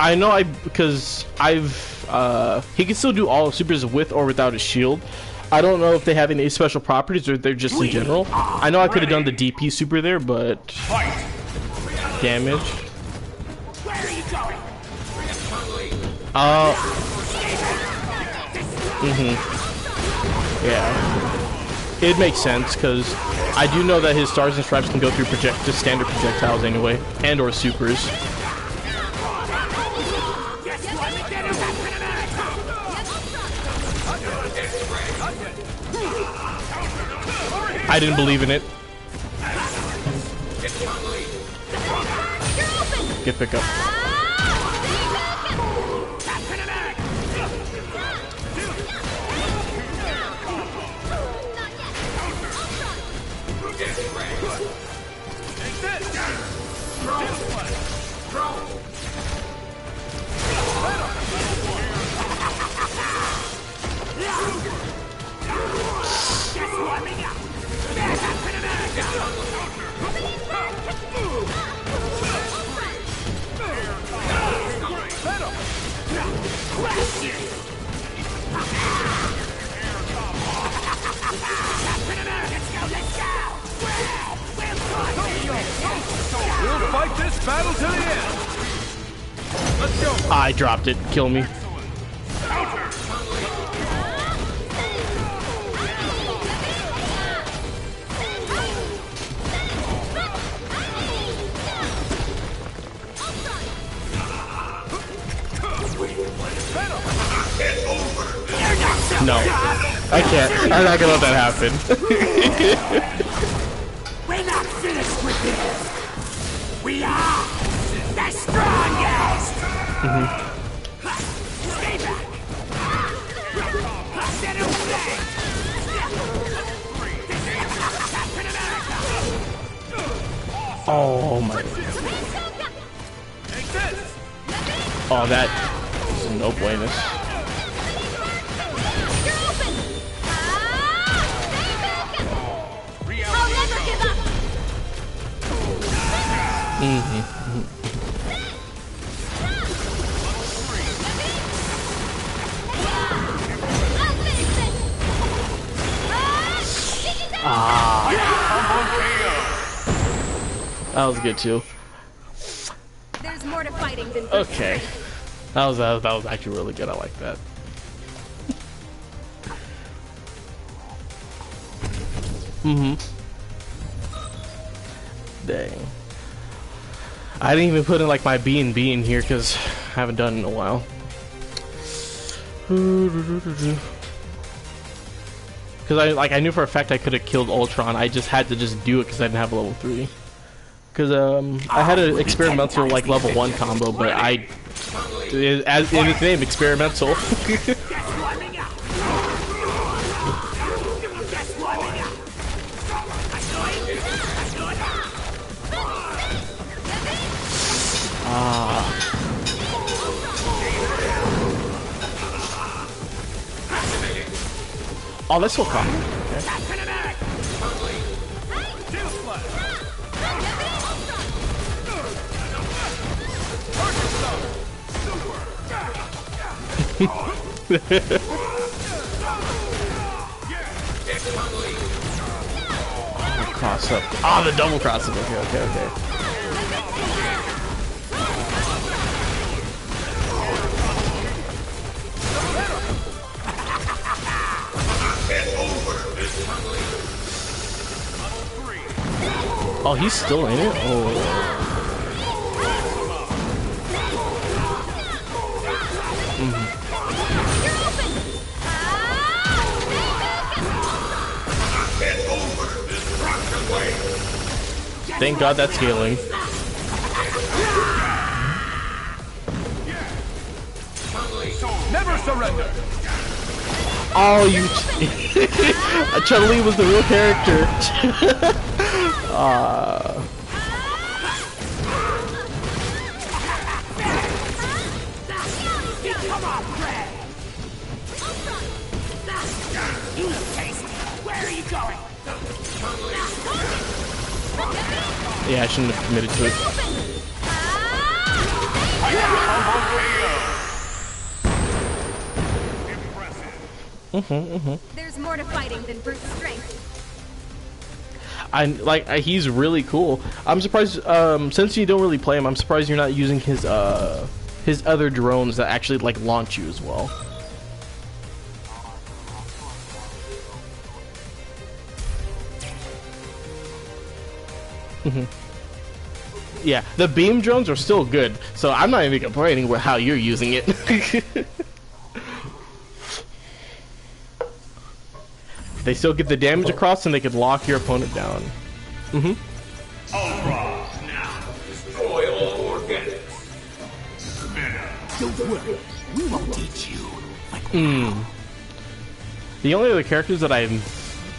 I know because he can still do all supers with or without a shield. I don't know if they have any special properties or they're just in general. I know I could have done the DP super there, but damage. Yeah, it makes sense because I do know that his stars and stripes can go through just standard projectiles anyway, and or supers. I didn't believe in it. Get pick up. We'll fight this battle to the end. Let's go. I dropped it. Kill me. No, I can't. I'm not gonna let that happen. We're not finished with this. We are the strongest. Stay back. Set him free. Oh my. Oh, that is no buenos. That was good too. There's more to fighting than Okay, that was actually really good. I like that. Dang. I didn't even put in like my B and B in here because I haven't done it in a while. Because I knew for a fact I could have killed Ultron. I just had to just do it because I didn't have level 3. Because I had an experimental like level 1 combo, but as in its name, experimental. Oh, that's so common. Okay. Oh, cross up. Oh, the double cross up. Okay. Oh, he's still in it? Oh. Thank God that's scaling. Never surrender. Oh, you. Chun-Li was the real character. Come on, Fred! You look tasty. Where are you going? Yeah, I shouldn't have committed to it. There's more to fighting than brute strength. He's really cool. I'm surprised. Since you don't really play him, I'm surprised you're not using his other drones that actually like launch you as well. Yeah, the beam drones are still good, so I'm not even complaining with how you're using it. They still get the damage across, and they could lock your opponent down. Ultra. Now, destroy all organics. Don't worry. We won't teach you. The only other characters that I've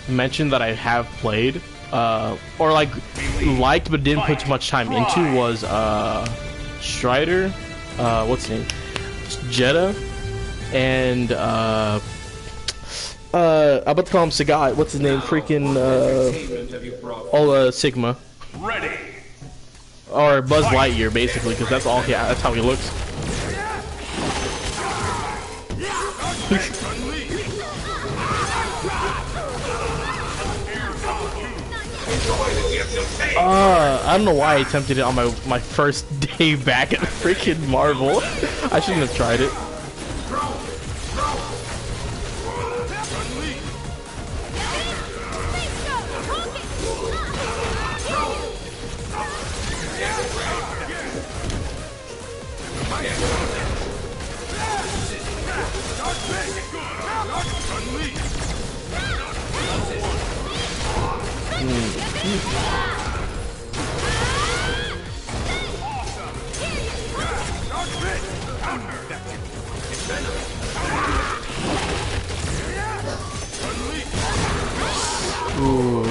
mentioned that I have played, or like liked but didn't put too much time into was Strider, what's his name? Jeddah, and I'm about to call him Sagat. What's his name? Freaking Sigma. Ready. Or Buzz Lightyear, basically, because that's all. Yeah, that's how he looks. I don't know why I attempted it on my first day back at freaking Marvel. I shouldn't have tried it. Ooh.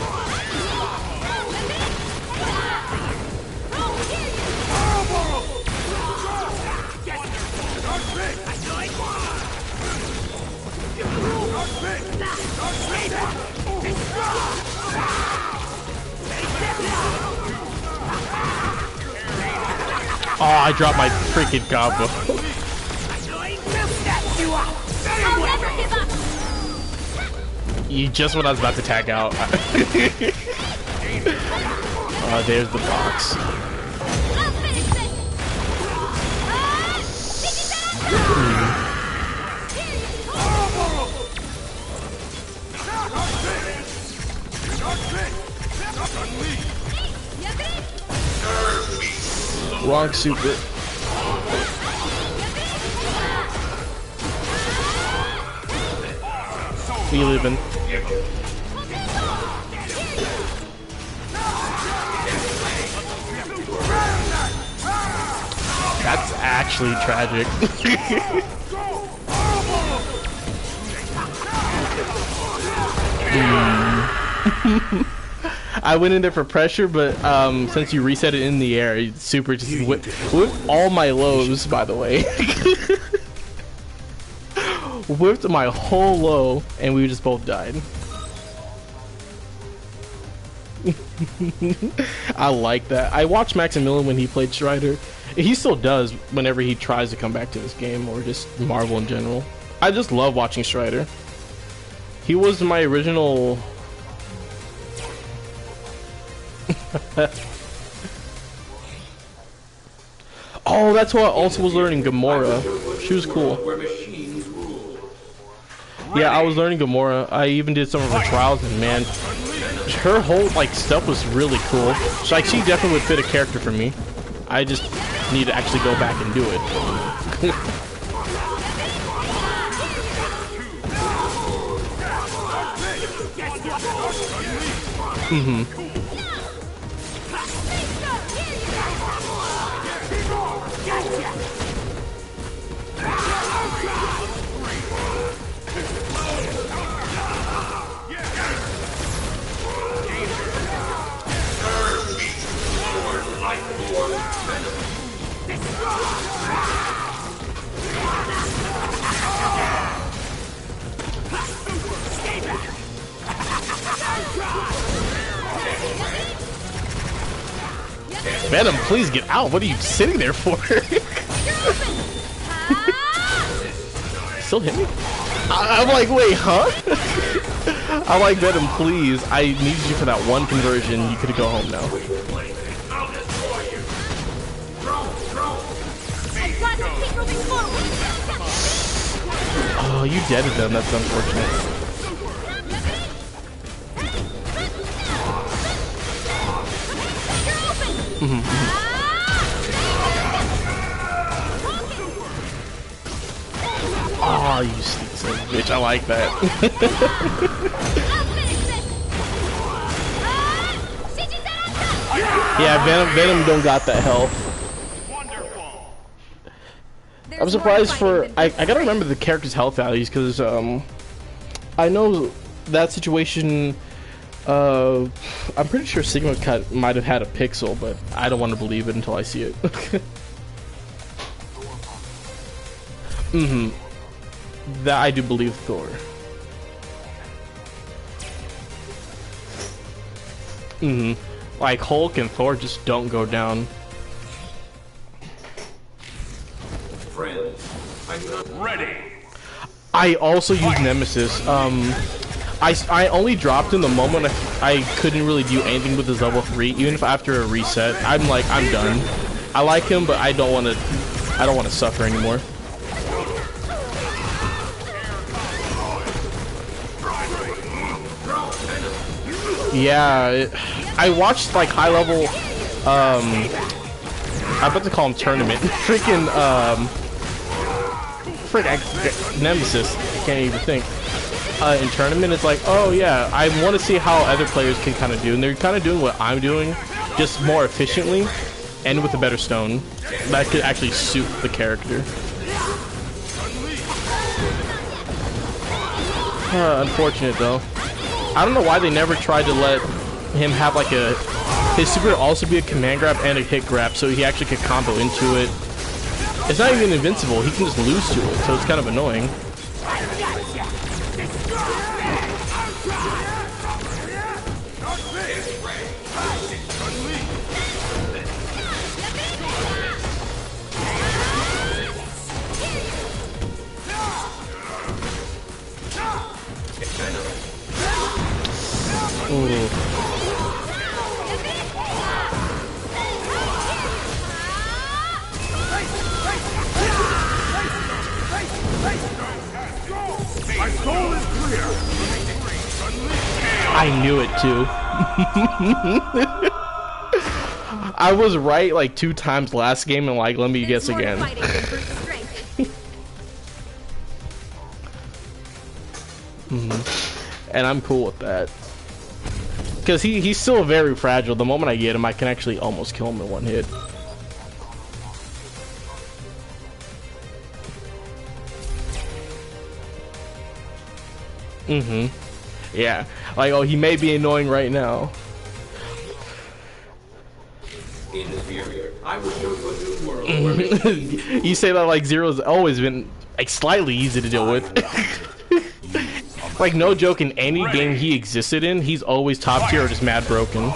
Oh, I dropped my freaking combo. I'll never give up. You just when I was about to tag out. There's the box. I'll finish this. Wrong super. We living. That's actually tragic. I went in there for pressure, but since you reset it in the air, super just whipped all my lows, by the way. Whipped my whole low, and we just both died. I like that. I watched Maximilian when he played Strider. He still does whenever he tries to come back to this game, or just Marvel in general. I just love watching Strider. He was my original... Oh, that's why I also was learning Gamora. She was cool. Yeah, I was learning Gamora. I even did some of her trials, and man, her whole like stuff was really cool. So, like, she definitely would fit a character for me. I just need to actually go back and do it. Venom, please get out. What are you sitting there for? Still hit me? I'm like, wait, huh? I'm like, Venom, please. I need you for that one conversion. You could go home now. Oh, you deaded them. That's unfortunate. Oh, you sneak son of a bitch. I like that. Yeah, Venom don't got that health. I'm surprised for... I gotta remember the character's health values, because I know that situation... I'm pretty sure Sigma might have had a pixel, but I don't want to believe it until I see it. That I do believe Thor. Like Hulk and Thor just don't go down. Ready. I also use Nemesis. I only dropped him the moment I couldn't really do anything with his level 3. Even if after a reset, I'm like, I'm done. I like him, but I don't want to suffer anymore. Yeah, I watched like high level. I'm about to call him tournament. Freaking Nemesis. I can't even think. In tournament, it's like, oh yeah, I want to see how other players can kind of do, and they're kind of doing what I'm doing, just more efficiently, and with a better stone that could actually suit the character. Unfortunate though. I don't know why they never tried to let him have like his super also be a command grab and a hit grab, so he actually could combo into it. It's not even invincible, he can just lose to it, so it's kind of annoying. Ooh. My soul is clear. I knew it too. I was right like 2 times last game, and like, let me guess again. And I'm cool with that. Because he's still very fragile. The moment I get him, I can actually almost kill him in 1 hit. Yeah. Like, oh, he may be annoying right now. Inferior. I will show you a new world. You say that like Zero's always been like slightly easy to deal with. Like, no joke, in any game he existed in, he's always top tier or just mad broken.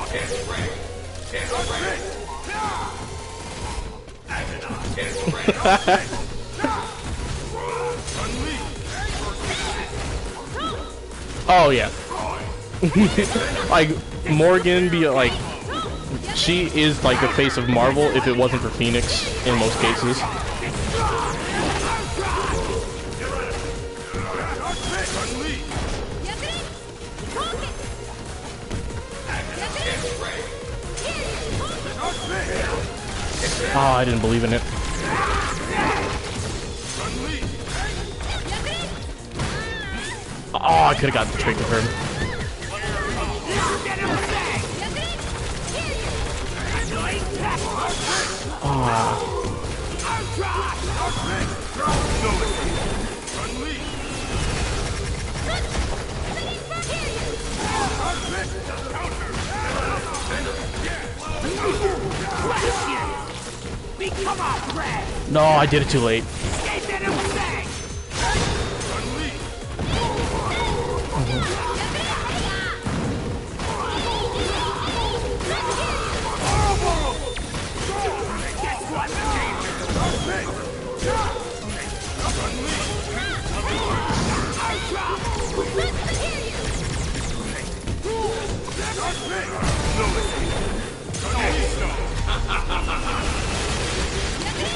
Oh yeah. Like, Morgan be like, she is like the face of Marvel if it wasn't for Phoenix in most cases. Oh, I didn't believe in it. Oh, I could have got the trick of her. Oh. No, I did it too late.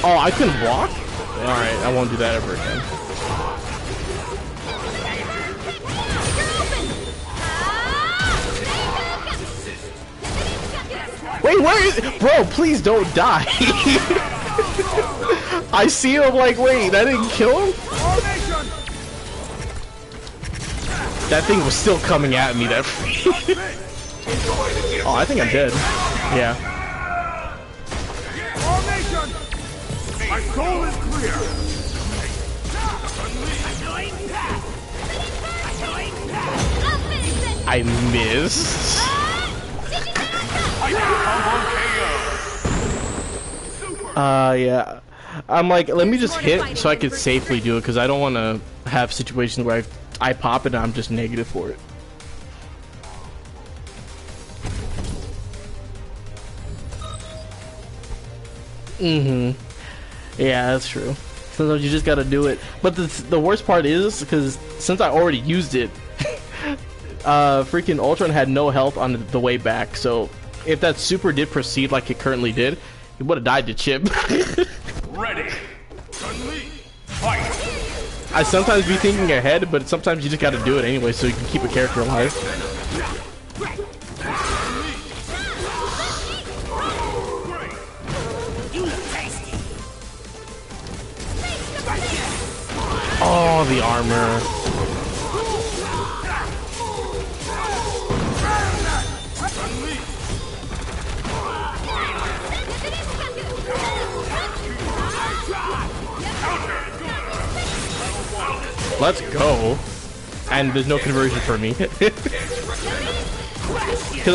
Oh, I couldn't block? Alright, I won't do that ever again. Wait, where is it? Bro, please don't die. I see him like, wait, I didn't kill him? That thing was still coming at me, that oh, I think I'm dead. Yeah. My goal is clear. I missed. Yeah. I'm like, let me just hit so I can safely do it, because I don't want to have situations where I pop it and I'm just negative for it. Yeah, that's true. Sometimes you just gotta do it. But the worst part is, because since I already used it, freaking Ultron had no health on the way back, so if that super did proceed like it currently did, it would have died to Chip. Ready. Fight. I sometimes be thinking ahead, but sometimes you just gotta do it anyway so you can keep a character alive. Oh, the armor. Let's go. And there's no conversion for me. Because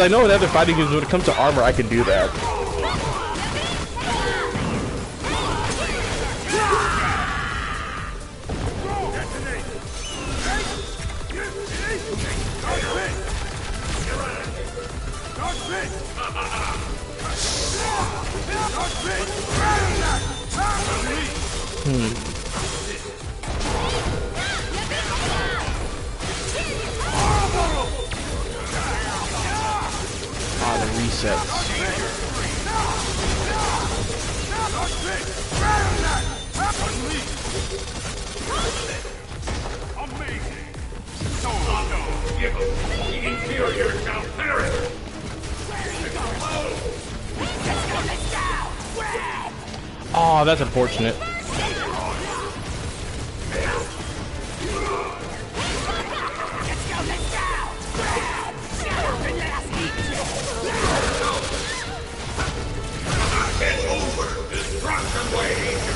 I know in other fighting games, when it comes to armor, I can do that. Ah, the resets. Amazing. Solo. Give him the inferior now perish. Oh, that's unfortunate. It's over. Destruction waits.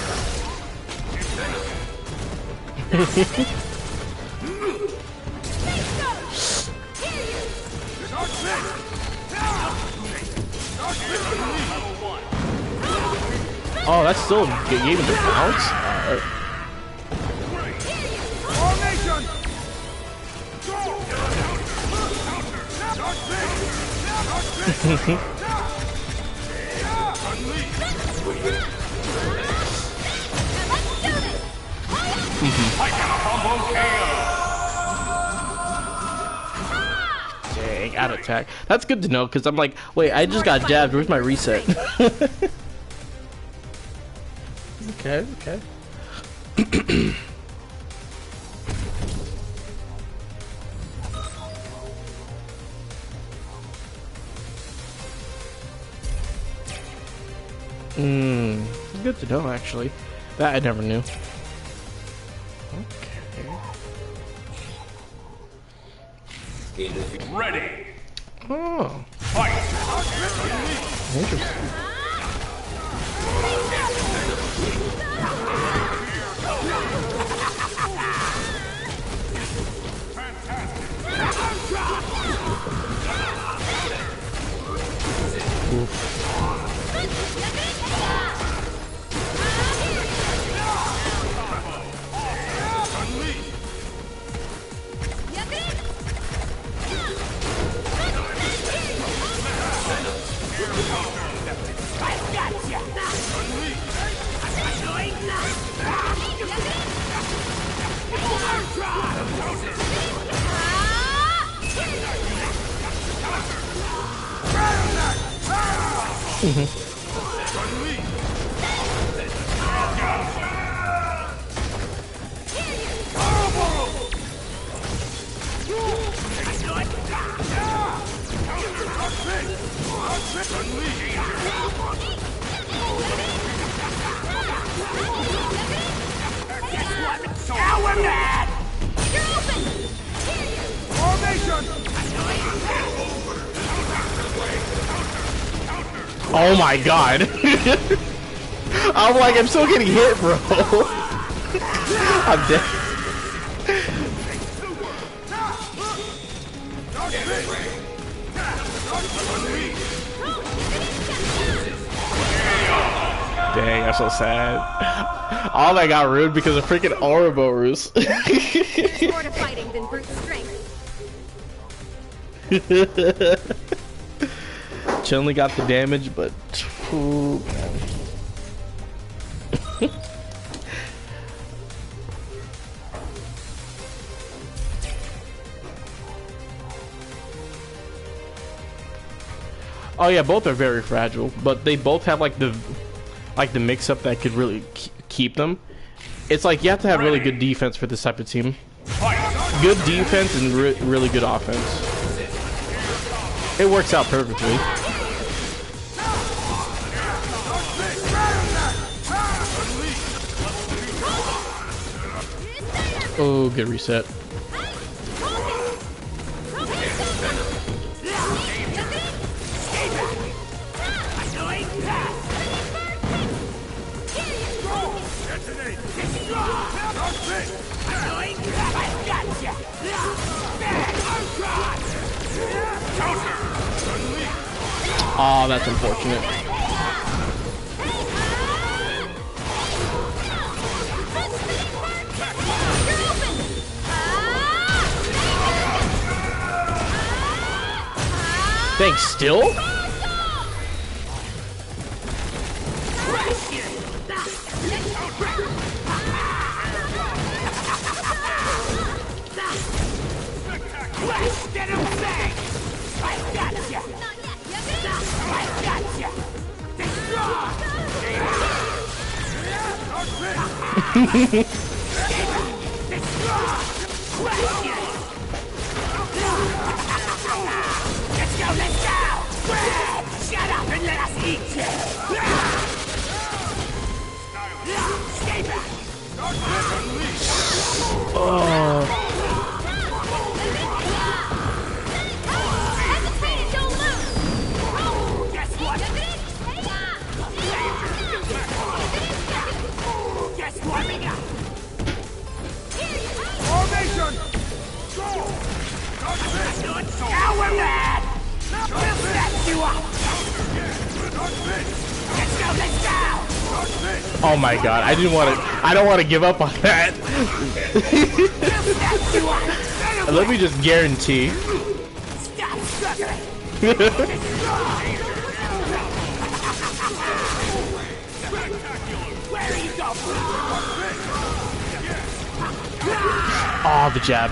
Oh, that's still gave him the bounce? Dang, out of attack. That's good to know, because I'm like, wait, I just got jabbed. Where's my reset? Okay, okay. Good to know, actually. That I never knew. Okay. Ready. Oh. Fight. Interesting. Now we're mad! Oh my god. I'm like, I'm still getting hit, bro. I'm dead. Dang, I'm so sad. All that got ruined because of freaking Ouroboros. There's more to fighting than brute strength. Chun-Li got the damage, but ooh, man. Oh yeah, both are very fragile, but they both have like the mix-up that could really keep them. It's like you have to have really good defense for this type of team. Good defense and really good offense. It works out perfectly. Oh, good reset. Oh, that's unfortunate. Thanks, still? Let's go! Shut up and let us eat you! Oh. Guess what? Guess what? Formation! Now we're mad! We'll set you up! Let's go, let's go! Oh my god, I don't want to give up on that. Let me just guarantee. Stop struggling! Where are you going? Oh, the jab.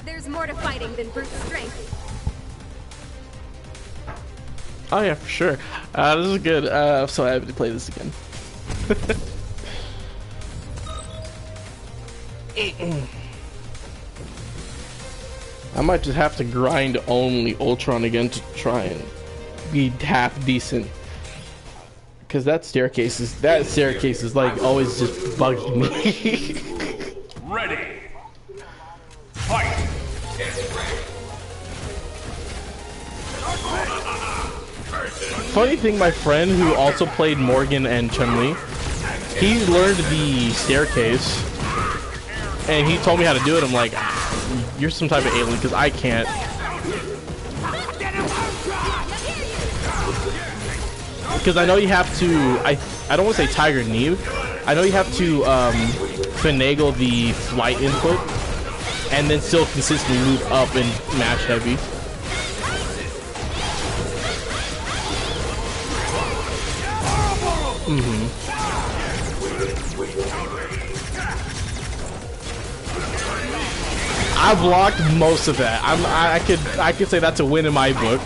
There's more to fighting than brute strength. Oh yeah, for sure. This is good. I'm so happy to play this again. I might just have to grind only Ultron again to try and be half decent. Because that staircase is like always just bugging me. Ready. Fight. Funny thing, my friend who also played Morgan and Chun-Li, he learned the staircase, and he told me how to do it. I'm like, you're some type of alien, because I can't. Because I know you have to, I don't want to say Tiger Knee, I know you have to finagle the flight input, and then still consistently move up and match heavy. I blocked most of that. I could say that's a win in my book.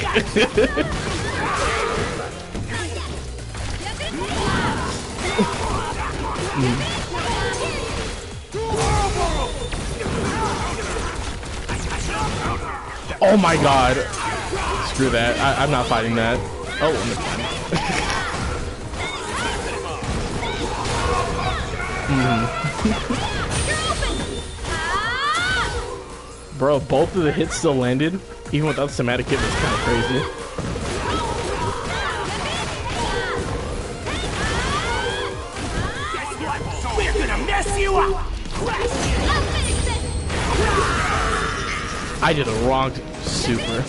Oh my god. Screw that. I'm not fighting that. Oh, Bro, both of the hits still landed, even without the somatic hit. Was kind of crazy. We're gonna mess you up! I did a wrong super.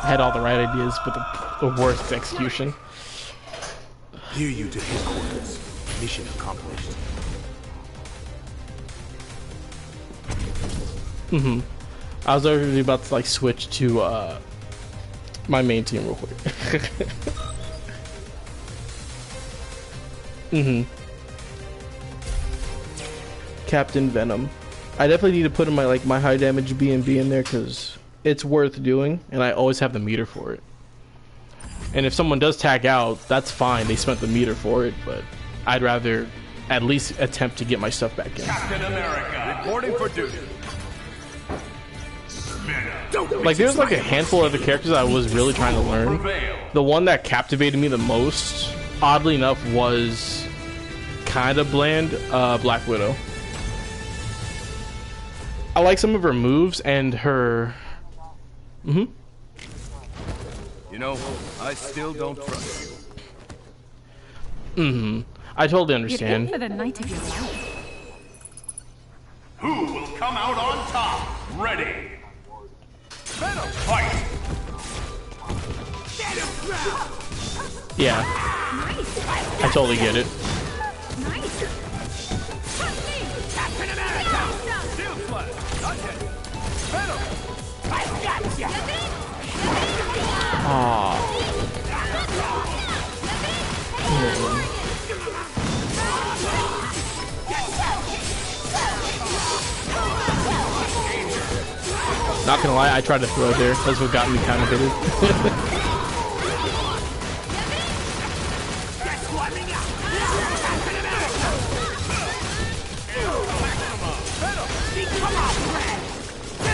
I had all the right ideas, but the worst execution. Hear you to headquarters. Mission accomplished. I was already about to like switch to my main team real quick. Captain Venom. I definitely need to put in my high damage B&B in there because it's worth doing, and I always have the meter for it. And if someone does tag out, that's fine. They spent the meter for it, but I'd rather at least attempt to get my stuff back in. Captain America, reporting for duty. Like, there's like a handful of the characters I was really trying to learn. The one that captivated me the most, oddly enough, was kind of bland, Black Widow. I like some of her moves and her... You know, I still don't trust you. I totally You're in understand. for the night of your life. Who will come out on top? Ready. Fight. Yeah, I totally get it. Captain America! Shield slash. Not hit. Venom. I gotcha! Aww. Not gonna lie, I tried to throw there. That's what got me kind of hit it.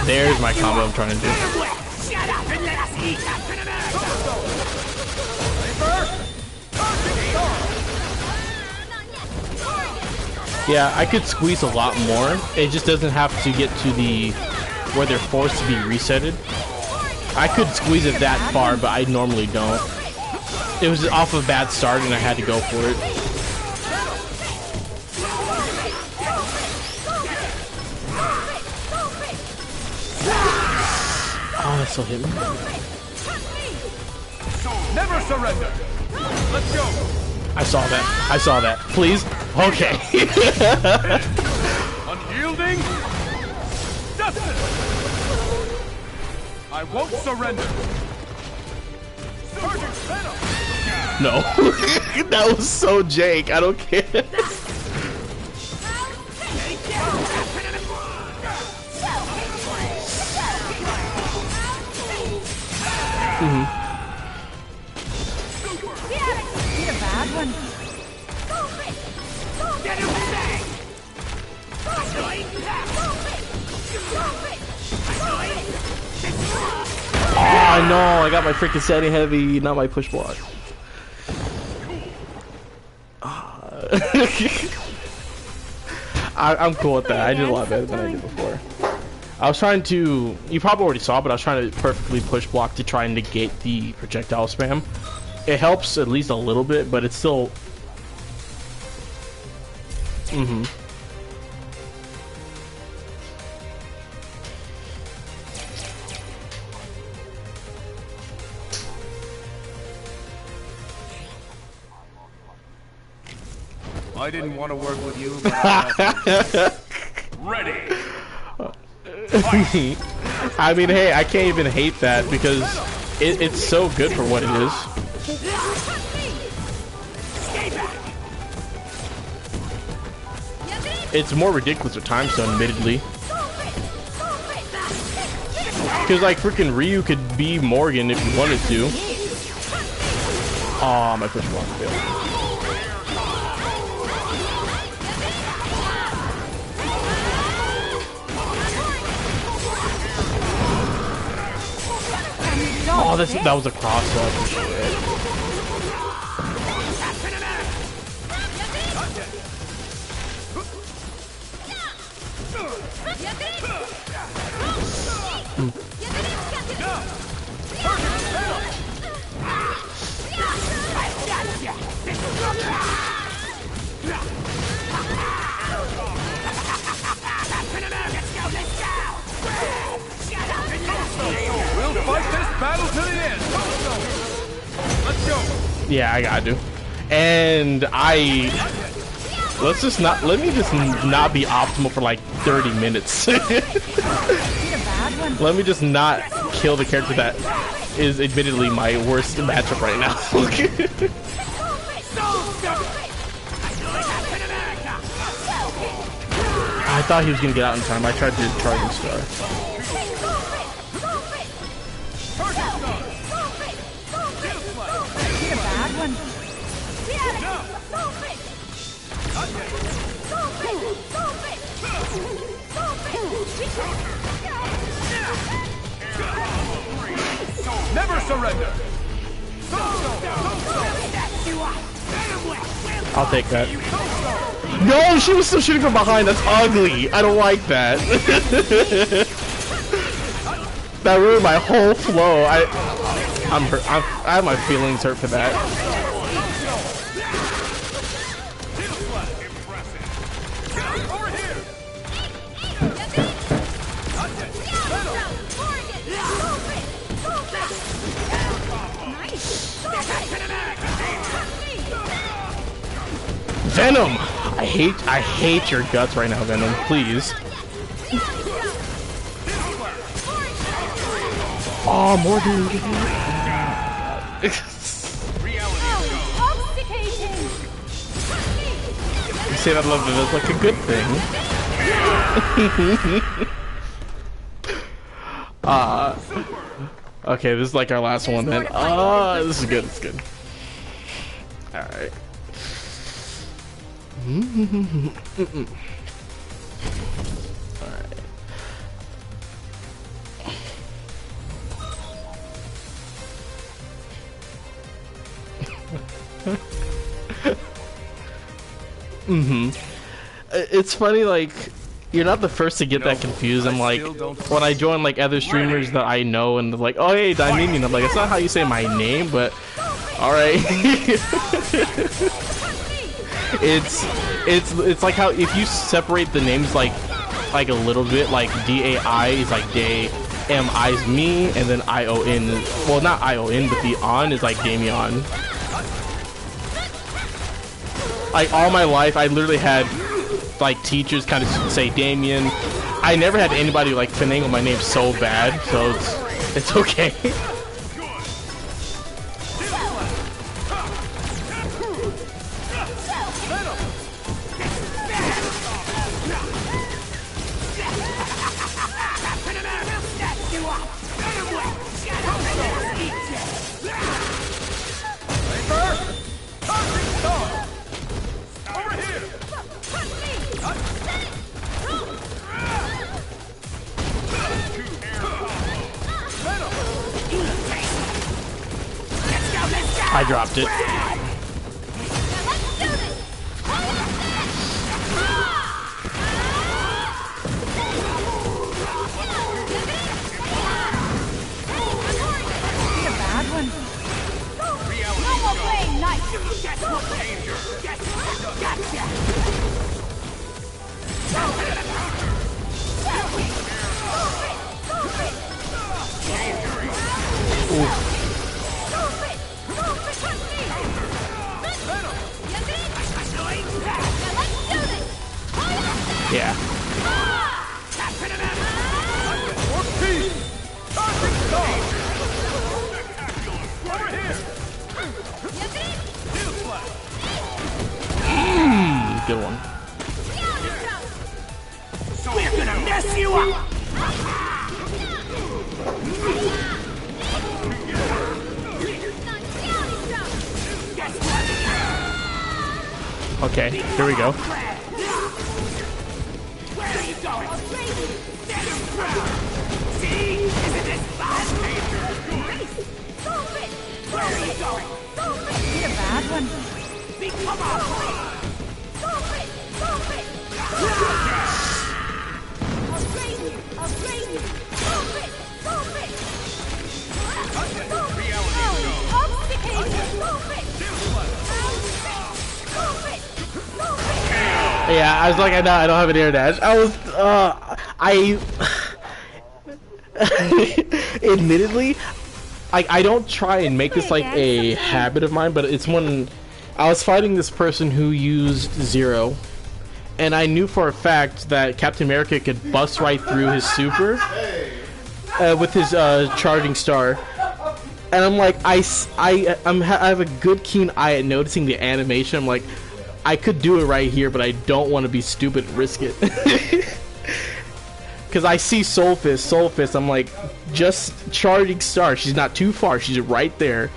There's my combo I'm trying to do. Shut up and let us eat Captain America! Yeah, I could squeeze a lot more. It just doesn't have to get to the where they're forced to be resetted. I could squeeze it that far, but I normally don't. It was off a bad start and I had to go for it. Oh, that still hit me. Never surrender. Let's go. I saw that. I saw that. Please? Okay. Unyielding. Justice. I won't surrender. Sergeant Venom. No. That was so Jake. I don't care. Need a bad one. Get him back! Oh no, I got my freaking setting heavy, not my push block. I'm cool with that. I did a lot better than I did before. I was trying to, you probably already saw, but I was trying to perfectly push block to try and negate the projectile spam. It helps at least a little bit, but it's still... I didn't want to work with you, but I have to. Ready. I mean, hey, I can't even hate that because it's so good for what it is. It's more ridiculous at times, so admittedly. Because, like, freaking Ryu could be Morgan if he wanted to. Aw, my push block failed. Oh, that was a cross-up. Shit. We'll fight this battle to the end. Let's go. Yeah, I got to. And let me just not be optimal for like 30 minutes. Let me just not kill the character that is admittedly my worst matchup right now. I thought he was gonna get out in time. I tried to charging star. Never surrender. I'll take that. No, she was still shooting from behind. That's ugly. I don't like that. That ruined my whole flow. I'm hurt. I have my feelings hurt for that. Venom! I hate your guts right now, Venom. Please. Oh, Morgan. You say that love is like a good thing. Okay, this is like our last one then. This is good. It's good. All right. Alright. It's funny, like, you're not the first to get that confused. I'm like, when I join like other streamers that I know and they're like, oh hey, Daimion, I'm like, it's not how you say my name, but alright. It's like how if you separate the names like a little bit, like DAI is like Day, MI is me, and then ION, well not ION, but the on is like Daimion. Like all my life, I literally had like teachers kind of say Daimion. I never had anybody like finagle my name so bad, so it's okay. I dropped it. Yeah. Captain America! More speed! Charging star! Over here! Shield slash! Good one. We're gonna mess you up! Okay, here we go. Where are you going? See? Isn't this fun? Where are you going? Need a bad one. Become a Yeah, I was like, I don't have an air dash. I was, admittedly, I don't try and make this like a habit of mine, but it's when I was fighting this person who used Zero, and I knew for a fact that Captain America could bust right through his super with his charging star. And I'm like, I have a good keen eye at noticing the animation. I'm like, I could do it right here, but I don't want to be stupid and risk it. Because I see Soul Fist, I'm like, just charging star. She's not too far. She's right there.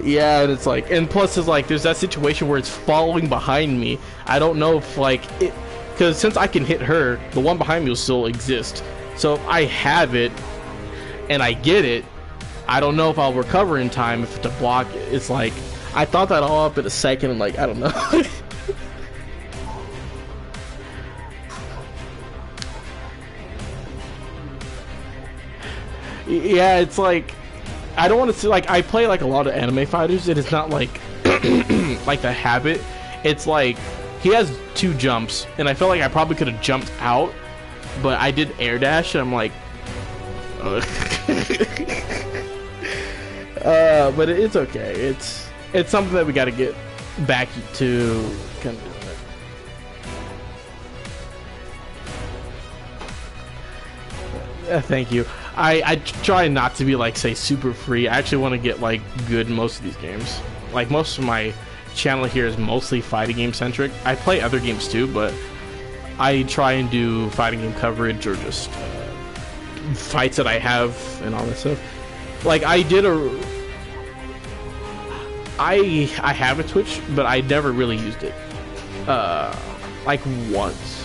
Yeah, and it's like, and plus it's like, there's that situation where it's following behind me. I don't know if like it, because since I can hit her, the one behind me will still exist. So if I have it and I get it, I don't know if I'll recover in time if to block it. It's like, I thought that all up in a second and like, I don't know. Yeah, it's like, I don't want to see, like, I play like a lot of anime fighters, and it's not like like the habit. It's like he has 2 jumps, and I felt like I probably could have jumped out, but I did air dash, and I'm like, but it's okay. It's something that we got to get back to. Kind of thank you. I try not to be like, say, super free. I actually want to get like good in most of these games. Like most of my channel here is mostly fighting game centric. I play other games too, but I try and do fighting game coverage or just fights that I have and all that stuff. Like I have a Twitch, but I never really used it. Like once.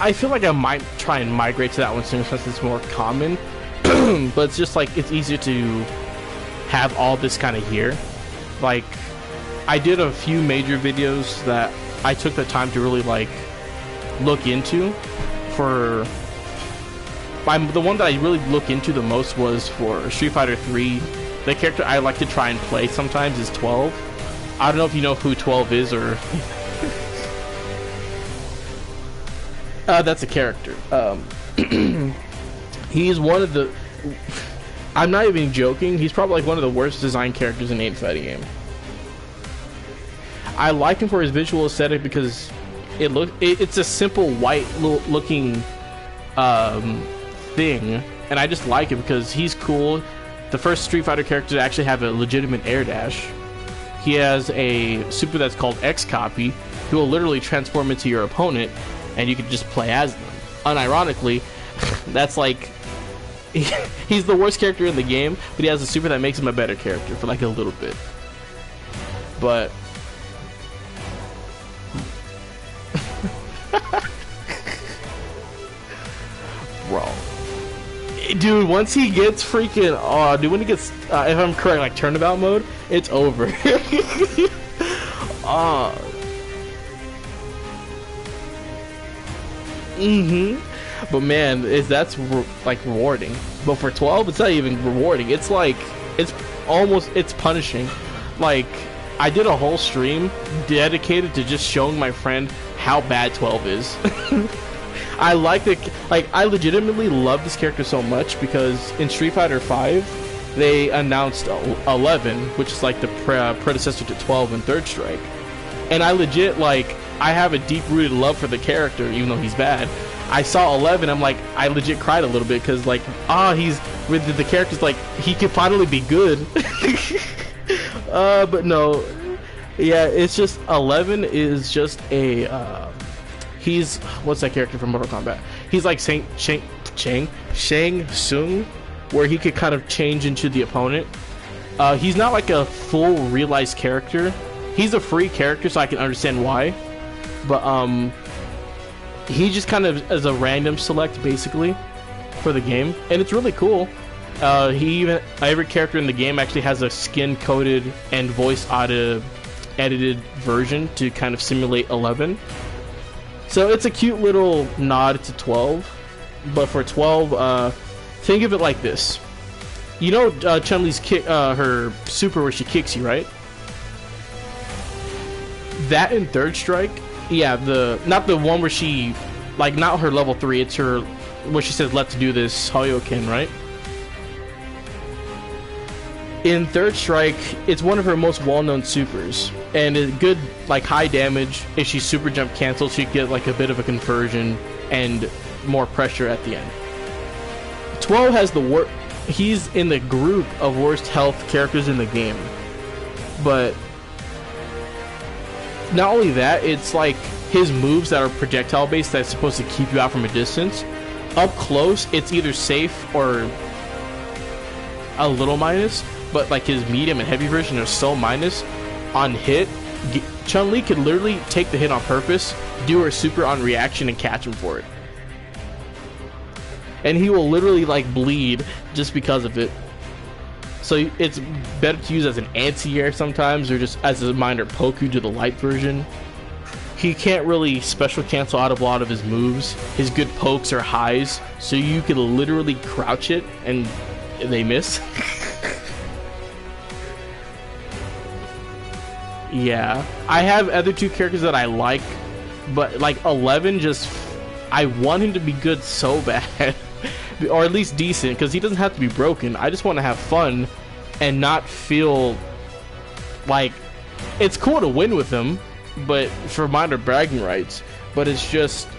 I feel like I might try and migrate to that one soon since it's more common. But it's just like, it's easier to have all this kind of here. Like, I did a few major videos that I took the time to really like look into. The one that I really look into the most was for Street Fighter 3. The character I like to try and play sometimes is 12. I don't know if you know who 12 is or... that's a character. He's one of the... I'm not even joking. He's probably like one of the worst designed characters in any fighting game. I like him for his visual aesthetic because it's a simple white looking thing, and I just like him because he's cool. The first Street Fighter character to actually have a legitimate air dash. He has a super that's called X Copy, who will literally transform into your opponent, and you can just play as them. Unironically, that's like, he's the worst character in the game, but he has a super that makes him a better character for like a little bit. But bro, dude, once he gets freaking, dude, when he gets, if I'm correct, like turnabout mode, it's over. But man, that's like rewarding. But for 12, it's not even rewarding. It's like, it's punishing. Like, I did a whole stream dedicated to just showing my friend how bad 12 is. I legitimately love this character so much because in Street Fighter 5, they announced 11, which is like the predecessor to 12 and Third Strike. And I legit, like, I have a deep-rooted love for the character, even though he's bad. I saw 11, I'm like, I legit cried a little bit, because, like, he's, with the character's like, he can finally be good. But no, yeah, it's just, 11 is just a, he's, what's that character from Mortal Kombat? He's like Shang Tsung, where he could kind of change into the opponent. He's not like a full realized character. He's a free character, so I can understand why. But he just kind of is a random select basically for the game, and it's really cool. Every character in the game actually has a skin coated and voice edited version to kind of simulate 11. So it's a cute little nod to 12. But for 12, think of it like this. You know Chun-Li's kick, her super where she kicks you, right? That in Third Strike, yeah, not the one where she, like, not her level 3, it's her, where she says, let's do this, Hoyoken, right? In Third Strike, it's one of her most well-known supers, and a good, like, high damage. If she super jump cancels, she get, like, a bit of a conversion and more pressure at the end. 12 has the he's in the group of worst health characters in the game, but not only that, it's like his moves that are projectile based that's supposed to keep you out from a distance. Up close, it's either safe or a little minus, but like his medium and heavy version are so minus. On hit, Chun-Li could literally take the hit on purpose, do her super on reaction, and catch him for it. And he will literally like bleed just because of it. So it's better to use as an anti-air sometimes, or just as a minor poke to the light version. He can't really special cancel out of a lot of his moves. His good pokes are highs, so you can literally crouch it and they miss. Yeah, I have other two characters that I like, but like 11, just I want him to be good so bad. Or at least decent, because he doesn't have to be broken. I just want to have fun and not feel like it's cool to win with him, but for minor bragging rights. But it's just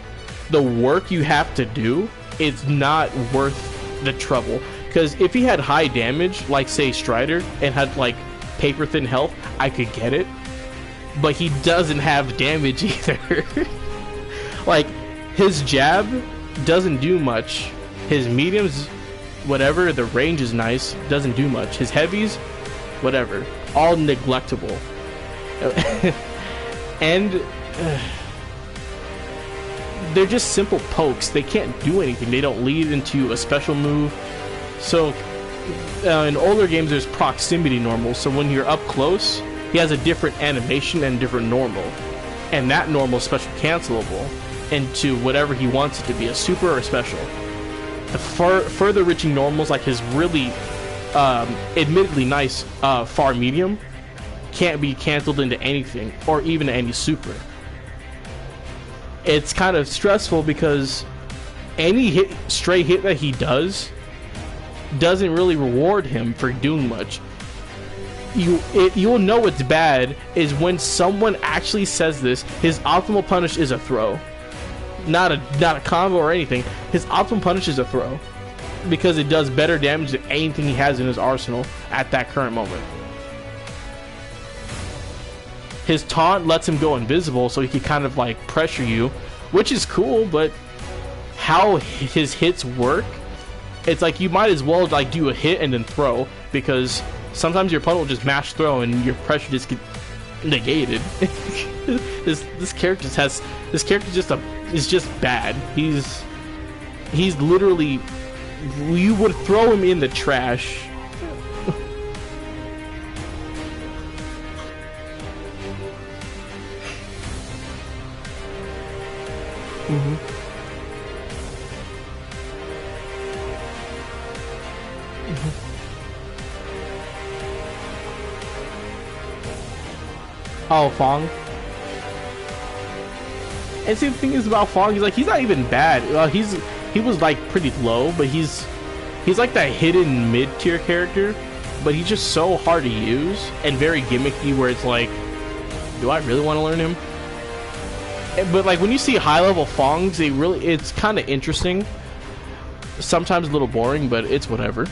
the work you have to do, it's not worth the trouble. Because if he had high damage, like say Strider, and had like paper thin health, I could get it. But he doesn't have damage either. Like his jab doesn't do much. His mediums, whatever, the range is nice, doesn't do much. His heavies, whatever, all neglectable. And they're just simple pokes. They can't do anything. They don't lead into a special move. So in older games, there's proximity normal. So when you're up close, he has a different animation and different normal. And that normal is special cancelable into whatever he wants it to be, a super or a special. The further reaching normals, like his really admittedly nice far medium, can't be canceled into anything or even any super. It's kind of stressful because any stray hit that he doesn't really reward him for doing much. You'll know it's bad is when someone actually says this. His optimal punish is a throw. Not a combo or anything. His optimal punish is a throw because it does better damage than anything he has in his arsenal at that current moment. His taunt lets him go invisible, so he can kind of like pressure you, which is cool. But how his hits work, it's like you might as well like do a hit and then throw, because sometimes your opponent will just mash throw and your pressure just gets negated. This character is just bad. He's literally, you would throw him in the trash. Oh, Fong. And see, the thing is about Fong, he's not even bad. He was like pretty low, but he's He's like that hidden mid-tier character, but he's just so hard to use and very gimmicky where it's like, do I really want to learn him? But like when you see high-level Fongs, it's kind of interesting. Sometimes a little boring, but it's whatever.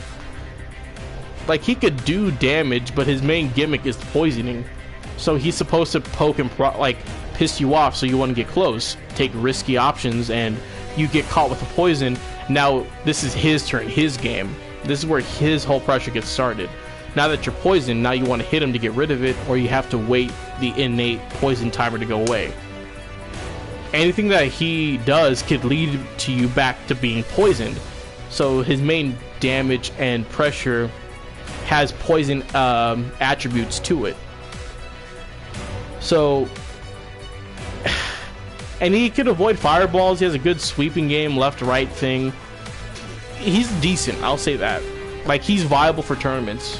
Like he could do damage, but his main gimmick is poisoning. So he's supposed to poke and piss you off so you want to get close, take risky options, and you get caught with the poison. Now this is his turn, his game. This is where his whole pressure gets started. Now that you're poisoned, now you want to hit him to get rid of it, or you have to wait the innate poison timer to go away. Anything that he does could lead to you back to being poisoned. So his main damage and pressure has poison attributes to it. So, and he can avoid fireballs. He has a good sweeping game, left-right thing. He's decent, I'll say that. Like, he's viable for tournaments.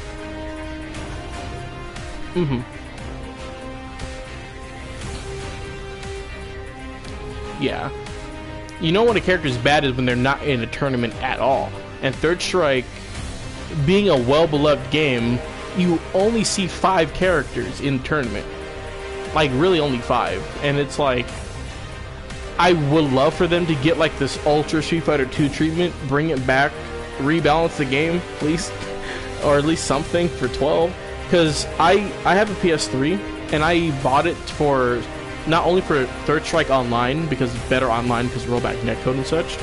Yeah. You know when a character is bad is when they're not in a tournament at all. And Third Strike, being a well-beloved game, you only see 5 characters in the tournament. Like, really only 5. And it's like, I would love for them to get like this Ultra Street Fighter 2 treatment, bring it back, rebalance the game, please. Or at least something for 12. Because I have a PS3, and I bought it for, not only for Third Strike Online, because it's better online because rollback netcode and such,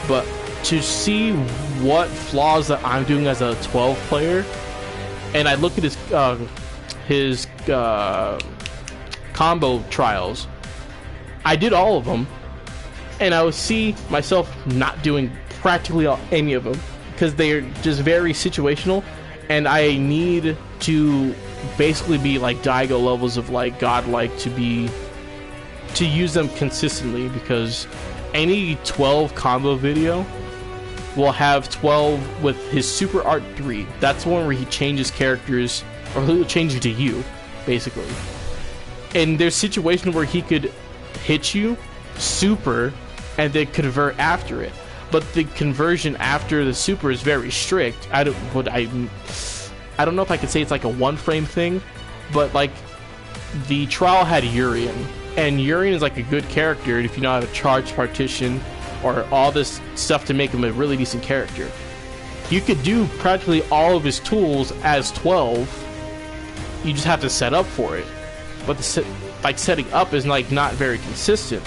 but to see what flaws that I'm doing as a 12 player. And I look at his combo trials. I did all of them, and I would see myself not doing practically any of them because they're just very situational, and I need to basically be like Daigo levels of like godlike to use them consistently, because any 12 combo video will have 12 with his Super Art 3. That's the one where he changes characters, or he'll change it to you, basically. And there's situations where he could hit you, super, and then convert after it. But the conversion after the super is very strict. I don't know if I could say it's like a one-frame thing, but like the trial had Urien, and Urien is like a good character if you know how to charge partition or all this stuff to make him a really decent character. You could do practically all of his tools as 12. You just have to set up for it. But setting up is like not very consistent,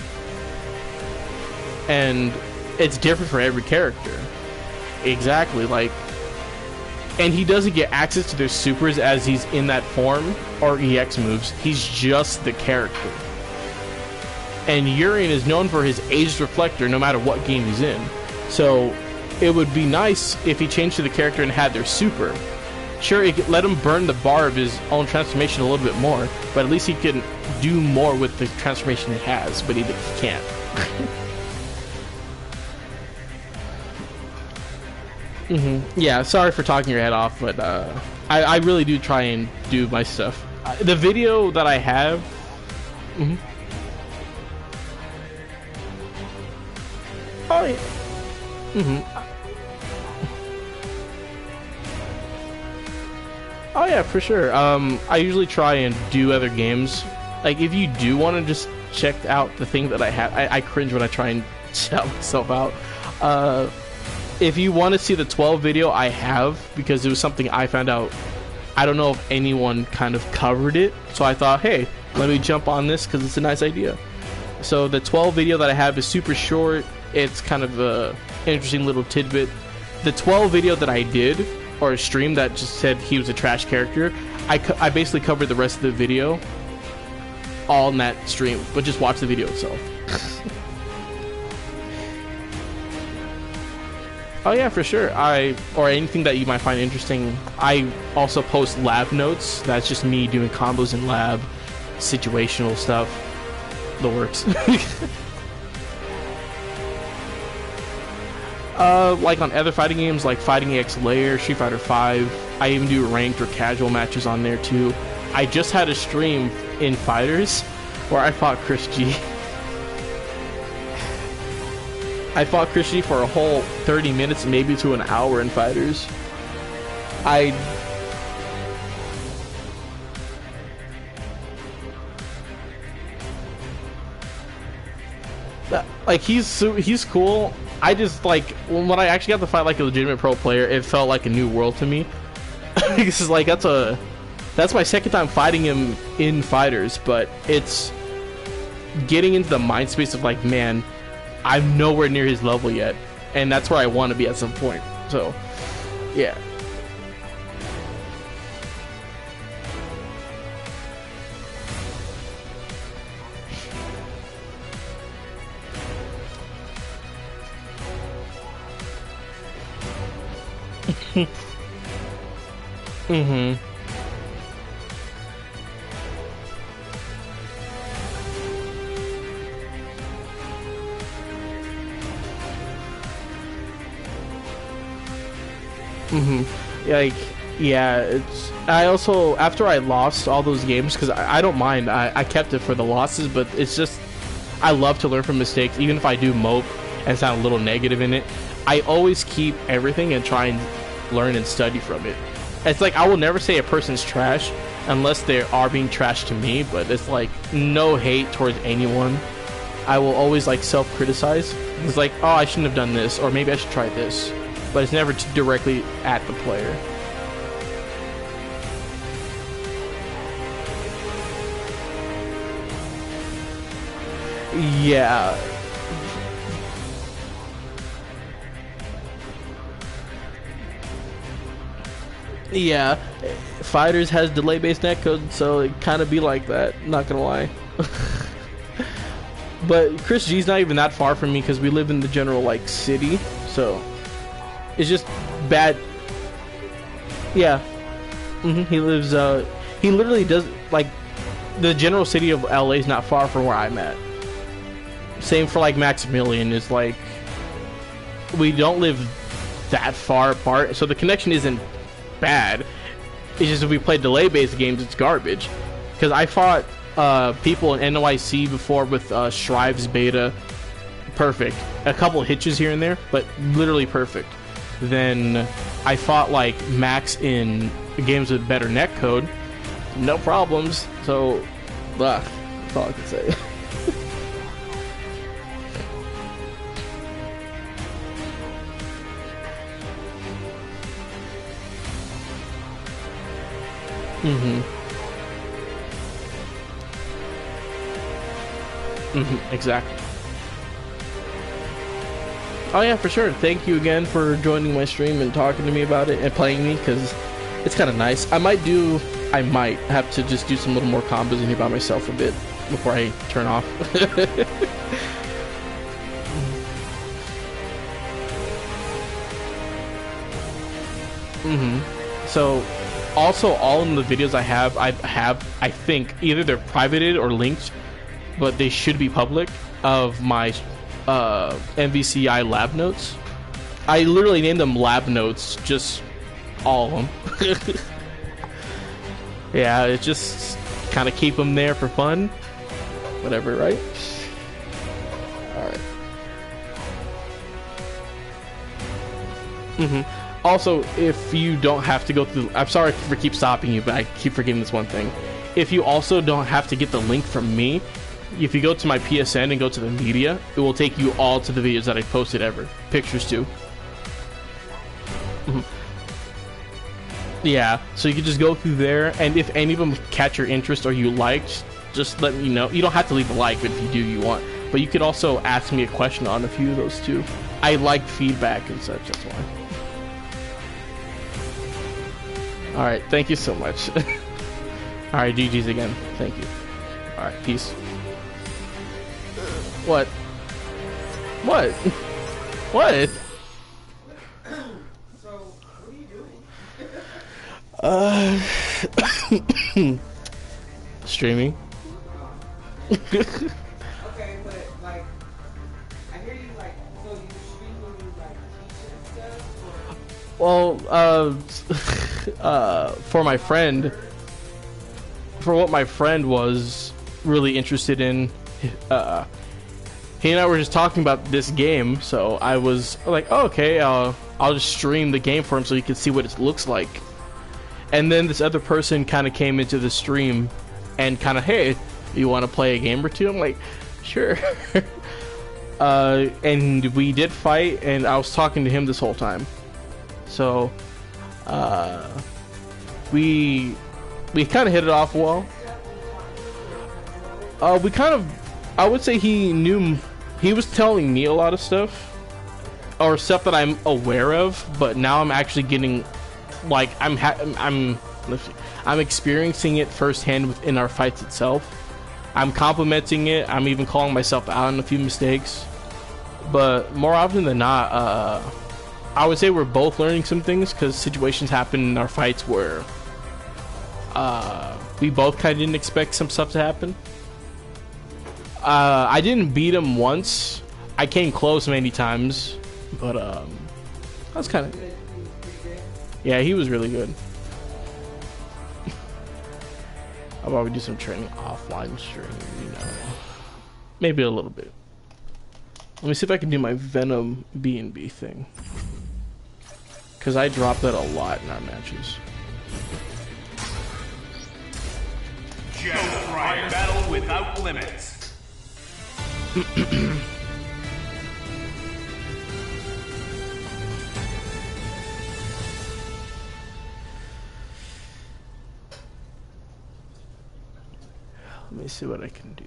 and it's different for every character. Exactly, like, and he doesn't get access to their supers as he's in that form or EX moves. He's just the character. And Urien is known for his Aegis Reflector no matter what game he's in. So it would be nice if he changed to the character and had their super. Sure, it could let him burn the bar of his own transformation a little bit more, but at least he can do more with the transformation he has, but he can't. Yeah, sorry for talking your head off, but I really do try and do my stuff. The video that I have... Oh, yeah. Oh yeah, for sure. I usually try and do other games. Like, if you do want to just check out the thing that I have, I cringe when I try and shout myself out. If you want to see the 12 video I have, because it was something I found out, I don't know if anyone kind of covered it, so I thought, hey, let me jump on this because it's a nice idea. So the 12 video that I have is super short. It's kind of a interesting little tidbit. The 12 video that I did, or a stream that just said he was a trash character, I basically covered the rest of the video all in that stream, but just watch the video itself. Oh yeah, for sure. Or anything that you might find interesting. I also post lab notes. That's just me doing combos in lab, situational stuff, the works. Like on other fighting games like Fighting EX Layer, Street Fighter 5, I even do ranked or casual matches on there too. I just had a stream in Fighters where I fought Chris G. I fought Christy for a whole 30 minutes, maybe to an hour in fighters. Like he's cool. I just like when I actually got to fight like a legitimate pro player, it felt like a new world to me. This is like that's my second time fighting him in fighters, but it's getting into the mind space of like, man, I'm nowhere near his level yet, and that's where I want to be at some point. So, yeah. Mm-hmm. Mm-hmm. Like, yeah, it's... I also, after I lost all those games, because I don't mind, I kept it for the losses, but it's just... I love to learn from mistakes, even if I do mope and sound a little negative in it. I always keep everything and try and learn and study from it. It's like, I will never say a person's trash unless they are being trash to me, but it's like, no hate towards anyone. I will always like self-criticize. It's like, oh, I shouldn't have done this, or maybe I should try this. But it's never directly at the player. Yeah. Yeah. Fighters has delay-based netcode, so it kind of be like that. Not gonna lie. But Chris G's not even that far from me because we live in the general like city, so it's just bad. Yeah. He lives. He literally does like the general city of LA is not far from where I'm at. Same for like Maximilian. Is like we don't live that far apart, so the connection isn't bad. It's just if we play delay-based games, it's garbage. Because I fought people in NYC before with Shrive's beta, perfect. A couple hitches here and there, but literally perfect. Then I fought like Max in games with better netcode, no problems. So, that's all I can say. Exactly. Oh yeah, for sure. Thank you again for joining my stream and talking to me about it and playing me, because it's kind of nice. I might have to just do some little more combos in here by myself a bit before I turn off. So also all in the videos I have, I think either they're privated or linked, but they should be public, of my MVCI lab notes. I literally named them lab notes, just all of them. Yeah, it's just kind of keep them there for fun. Whatever, right? Alright. Also, if you don't have to go through... I'm sorry for keep stopping you, but I keep forgetting this one thing. If you also don't have to get the link from me, if you go to my PSN and go to the media, it will take you all to the videos that I posted ever. Pictures too. Yeah, so you can just go through there, and if any of them catch your interest or you liked, just let me know. You don't have to leave a like, but if you do, you want. But you could also ask me a question on a few of those too. I like feedback and such, that's why. Alright, thank you so much. Alright, GG's again. Thank you. Alright, peace. What? What? What? So, what are you doing? Streaming. Okay, but like, I hear you like, so you stream when you like teach and stuff? Well, for my friend, for what my friend was really interested in, he and I were just talking about this game, so I was like, oh, okay, I'll just stream the game for him so he can see what it looks like. And then this other person kind of came into the stream and kind of, hey, you want to play a game or two? I'm like, sure. And we did fight, and I was talking to him this whole time. So, we kind of hit it off well. We kind of, I would say he was telling me a lot of stuff, or stuff that I'm aware of, but now I'm actually getting, like, I'm experiencing it firsthand within our fights itself. I'm complimenting it. I'm even calling myself out on a few mistakes, but more often than not, I would say we're both learning some things, because situations happen in our fights where we both kind of didn't expect some stuff to happen. I didn't beat him once. I came close many times, but that's kind of, yeah, he was really good. I'll probably do some training offline stream, you know, maybe a little bit. Let me see if I can do my Venom B&B thing, because I dropped that a lot in our matches. Ghost Rider battle without limits. Let me see what I can do.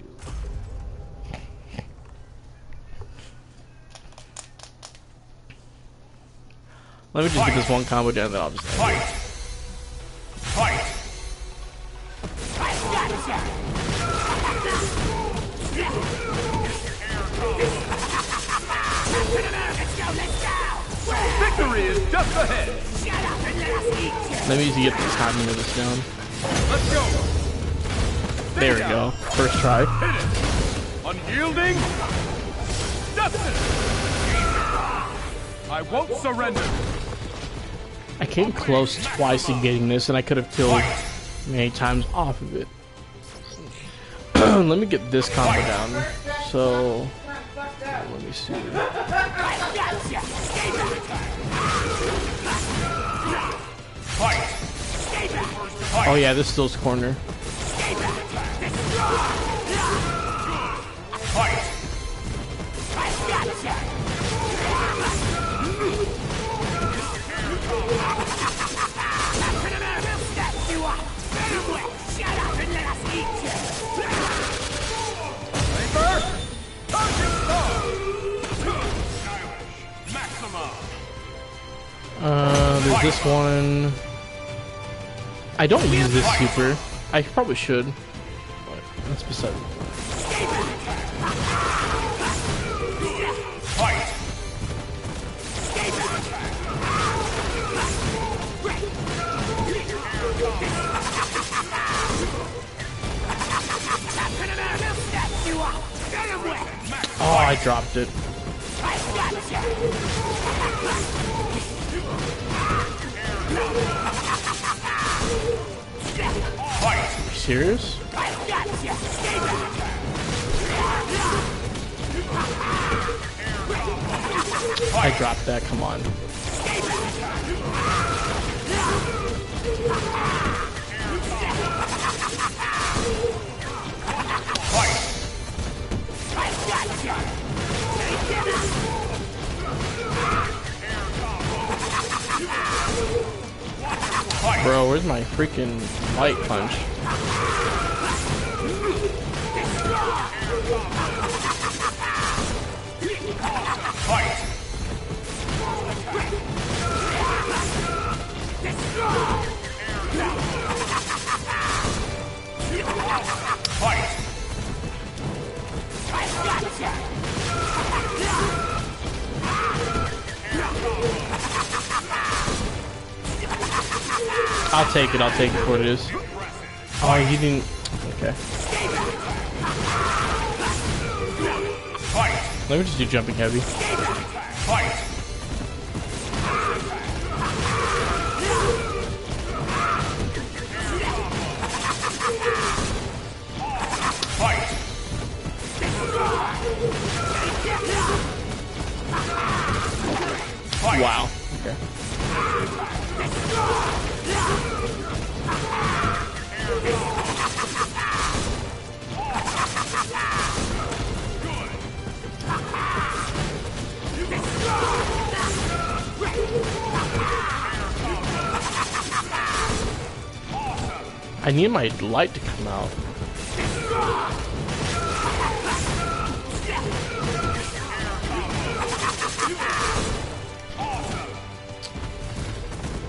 Let me just get this one combo down, then I'll just Fight! Fight! Victory is just ahead. let me get the timing of this down. Let's go. There we go. First try. Hit it. Unyielding. Justice. I won't surrender. I came close twice to getting this, and I could have killed many times off of it. Let me get this combo down. So, let me see. Oh yeah, this still's corner. There's this one. I don't use this super. I probably should, but that's beside the point. Oh, I dropped it. Are you serious? I dropped that, come on. Bro, where's my freaking light punch? I'll take it for what it is. Oh, he didn't. Okay. Let me just do jumping heavy. Wow. Okay. I need my light to come out.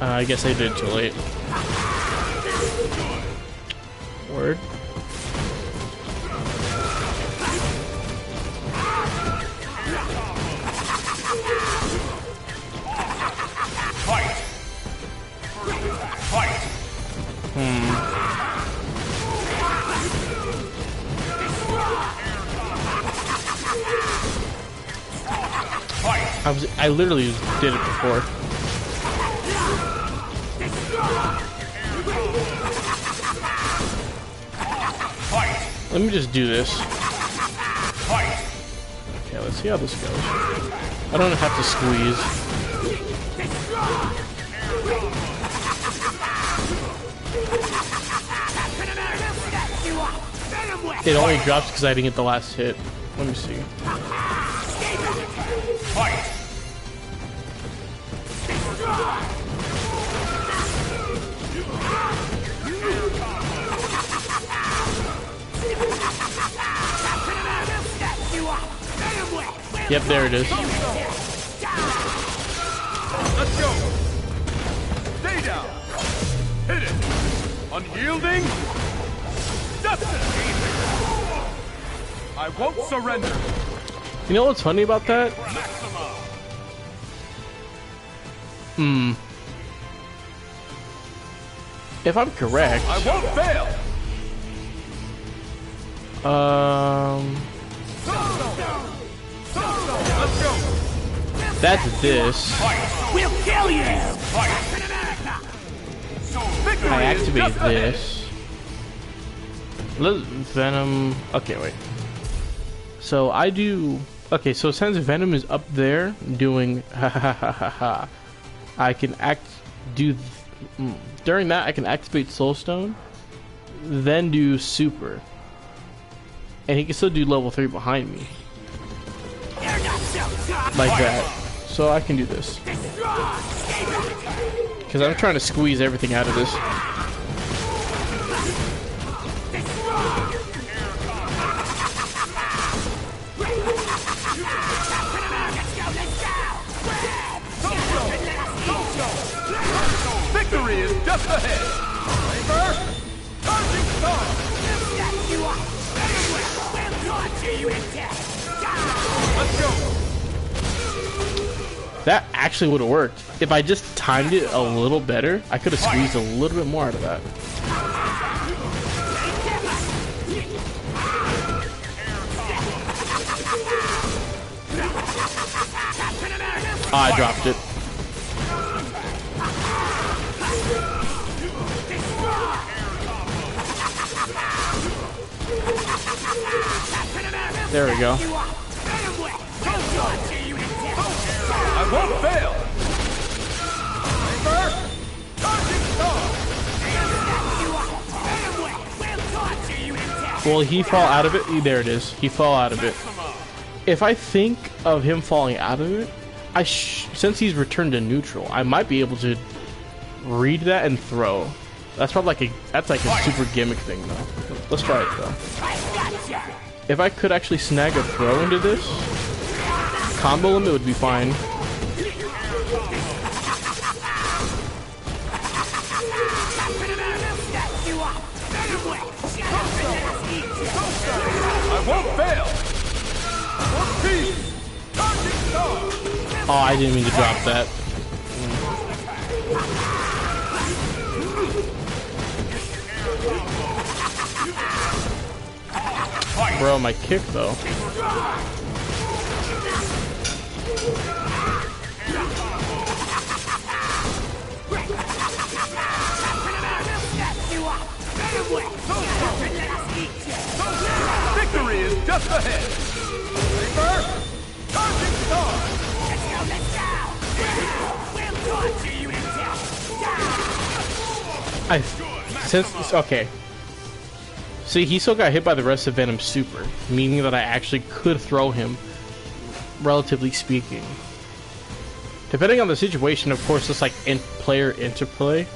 I guess I did too late. Word. Fight! Fight! I literally did it before. Fight! Let me just do this. Fight! Okay, let's see how this goes. I don't have to squeeze. It only drops because I didn't get the last hit. Let me see. Fight! Yep, there it is. Let's go. Stay down. Hit it. Unyielding. Justice. I won't surrender. You know what's funny about that? If I'm correct, I won't fail. Let's go. that's this. We'll kill you! Victory I is activate just ahead. this. Venom. Okay, wait. So I do. Okay, so since Venom is up there doing ha ha ha ha ha, I can during that I can activate Soul Stone, then do Super, and he can still do level 3 behind me, like that. So I can do this because I'm trying to squeeze everything out of this. Victory is just ahead. Reaper, charging star. Let's go. That actually would have worked. If I just timed it a little better, I could have squeezed a little bit more out of that. Oh, I dropped it. There we go. I won't fail. Reaper, charging star. Will he fall out of it? There it is. He fell out of it. If I think of him falling out of it, since he's returned to neutral, I might be able to read that and throw. That's probably like a super gimmick thing though. Let's try it though. If I could actually snag a throw into this, combo limit would be fine. I won't fail. For peace, charging star. Oh, I didn't mean to drop that. Bro, my kick though. Victory is just ahead. Reaper, charging star. Okay. See, he still got hit by the rest of Venom's super, meaning that I actually could throw him, relatively speaking. Depending on the situation, of course, it's like player interplay.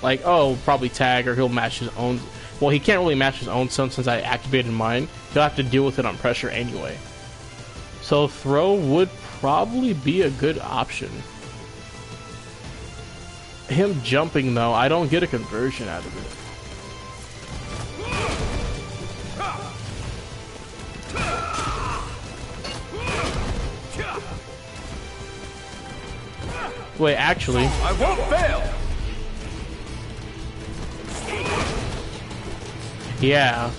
Like, oh, probably tag, or he'll match his own. Well, he can't really match his own stun since I activated mine. He'll have to deal with it on pressure anyway. So throw would probably be a good option. Him jumping, though, I don't get a conversion out of it. Wait, actually, I won't fail. yeah.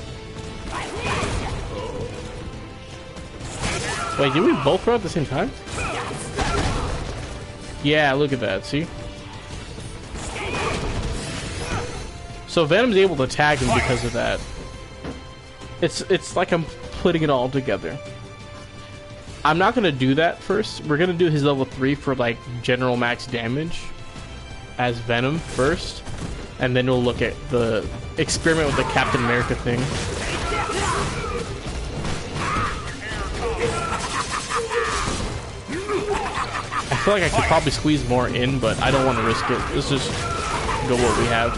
Wait, did we both throw at the same time? Yeah, look at that, see? So Venom's able to tag him because of that. It's like I'm putting it all together. I'm not gonna do that first. We're gonna do his level 3 for like general max damage as Venom first, and then we'll look at the experiment with the Captain America thing. I feel like I could probably squeeze more in, but I don't want to risk it. Let's just go what we have.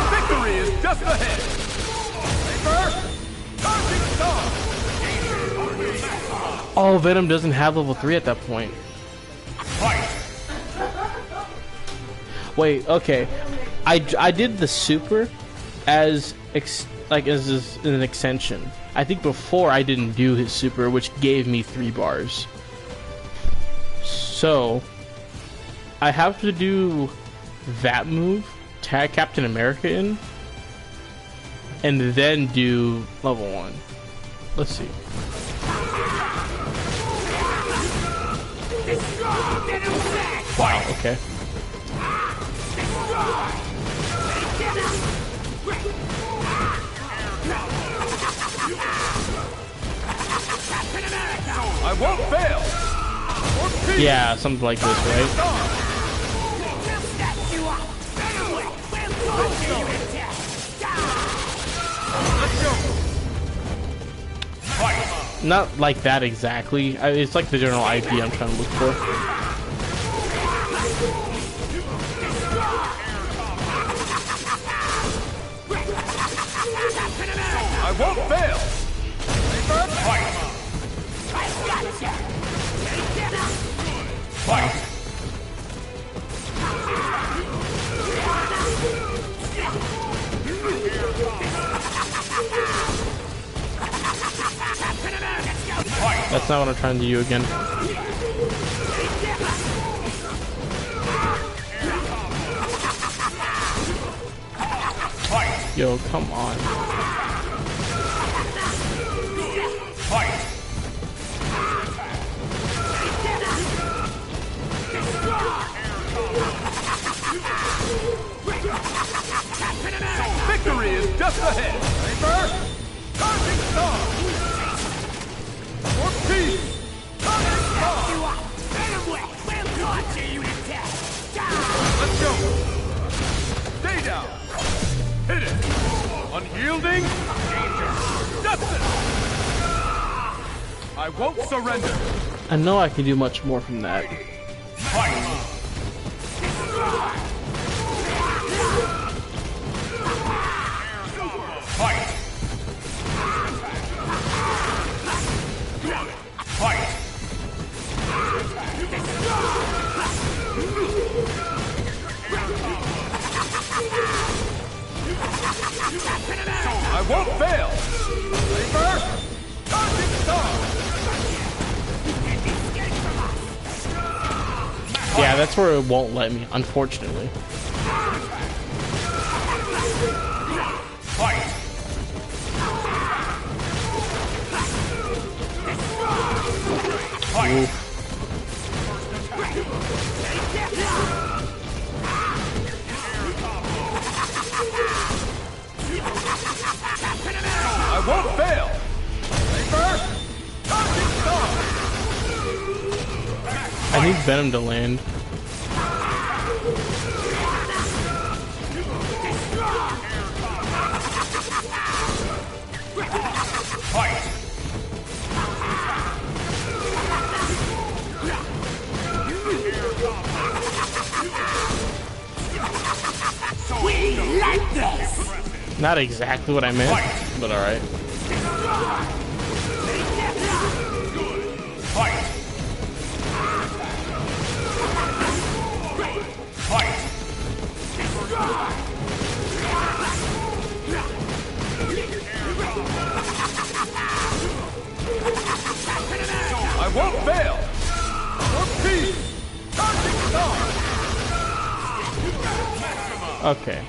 Victory is just ahead. Oh, Venom doesn't have level 3 at that point. Wait, okay. I did the super as an extension. I think before I didn't do his super, which gave me 3 bars. So I have to do that move, tag Captain America in, and then do level 1. Let's see. Wow, okay. I won't fail. Yeah, something like this, right? Not like that exactly. It's like the general idea I'm trying to look for. I won't fail. Wow. That's not what I'm trying to do again. Yo, come on. Victory is just ahead. Reaper, charging star. For peace. Charging star. Let's go. Stay down. Hit it. Unyielding. Justice. I won't surrender. I know I can do much more from that. I won't fail. Reaper, charging star. Yeah, that's where it won't let me, unfortunately. Oof. I won't fail. I need Venom to land. Fight! We like this! Not exactly what I meant, but alright. Fight! Fight! I won't fail! For peace! Charging star! Okay.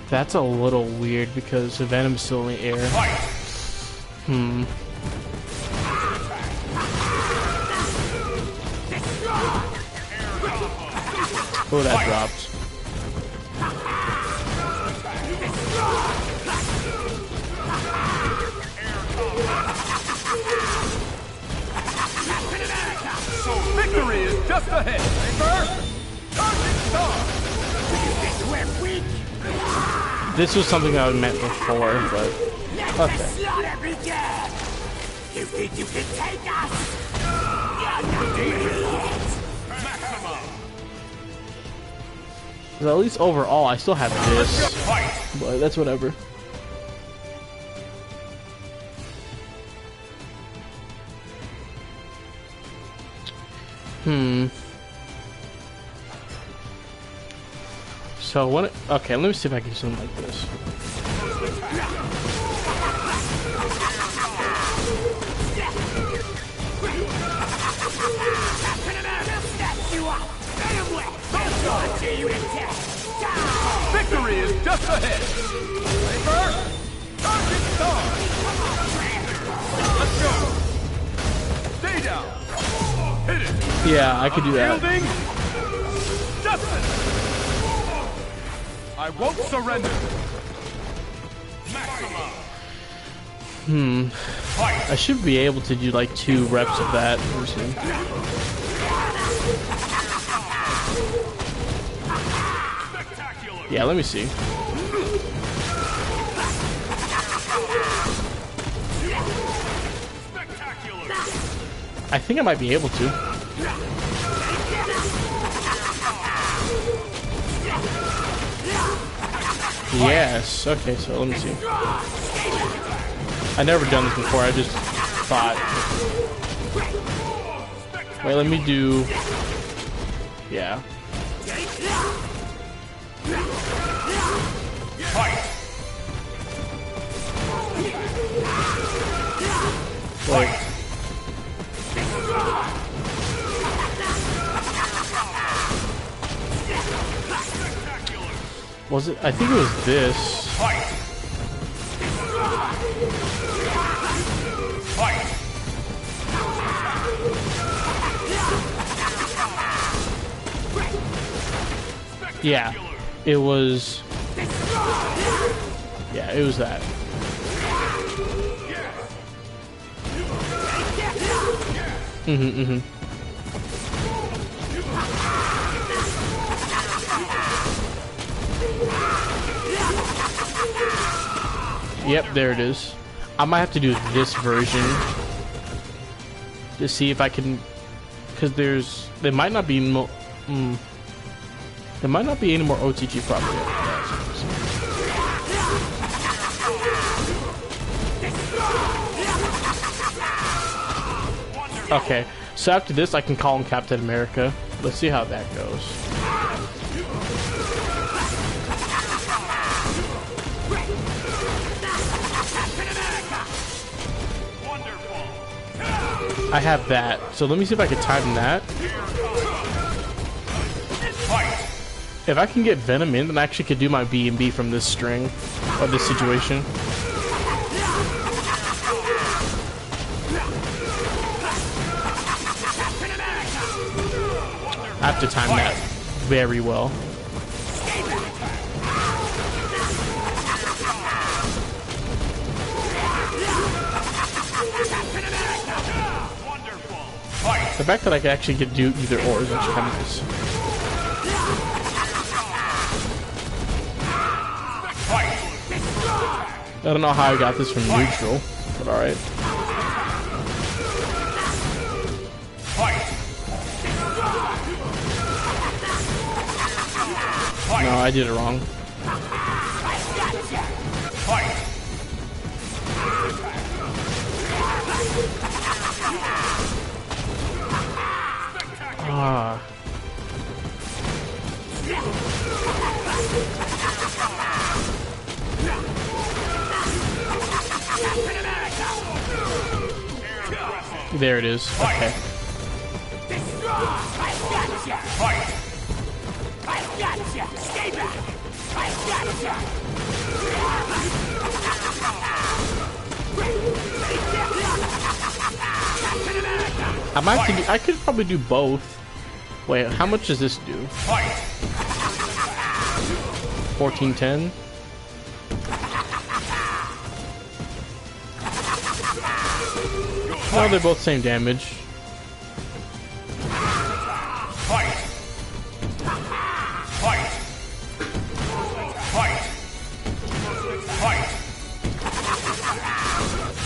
That's a little weird because Venom's still in the air. Hmm. Oh, that dropped. Victory is just ahead! Reaper! Charging star! We're weak! This was something I meant before, but okay. Slaughter begin! You think you can take us? You're not idiot! At least overall, I still have this, but that's whatever. So what? Okay, let me see if I can do something like this. Victory is just ahead! Reaper! Charging star! Let's go! Stay down! Hit it! Yeah, I could do that. Yielding! Justice! I won't surrender! I should be able to do like 2 reps of that. Yeah, let me see. I think I might be able to. Yes. Okay, so let me see. I never done this before. I just thought. Wait, let me do. Yeah. Wait. Was it? I think it was this. Yeah, it was. Yeah, it was that. Yep, there it is. I might have to do this version to see if I can, because there might not be there might not be any more OTG property. Okay, so after this I can call him Captain America. Let's see how that goes. I have that, so let me see if I can time that. If I can get Venom in, then I actually could do my B&B from this string, or this situation. I have to time that very well. The fact that I can actually do either or is actually kind of nice. I don't know how I got this from neutral, but alright. No, I did it wrong. Ah. There it is. Okay. Stay back! I might have to do, I could probably do both. Wait, how much does this do? 1410. No, they're both same damage.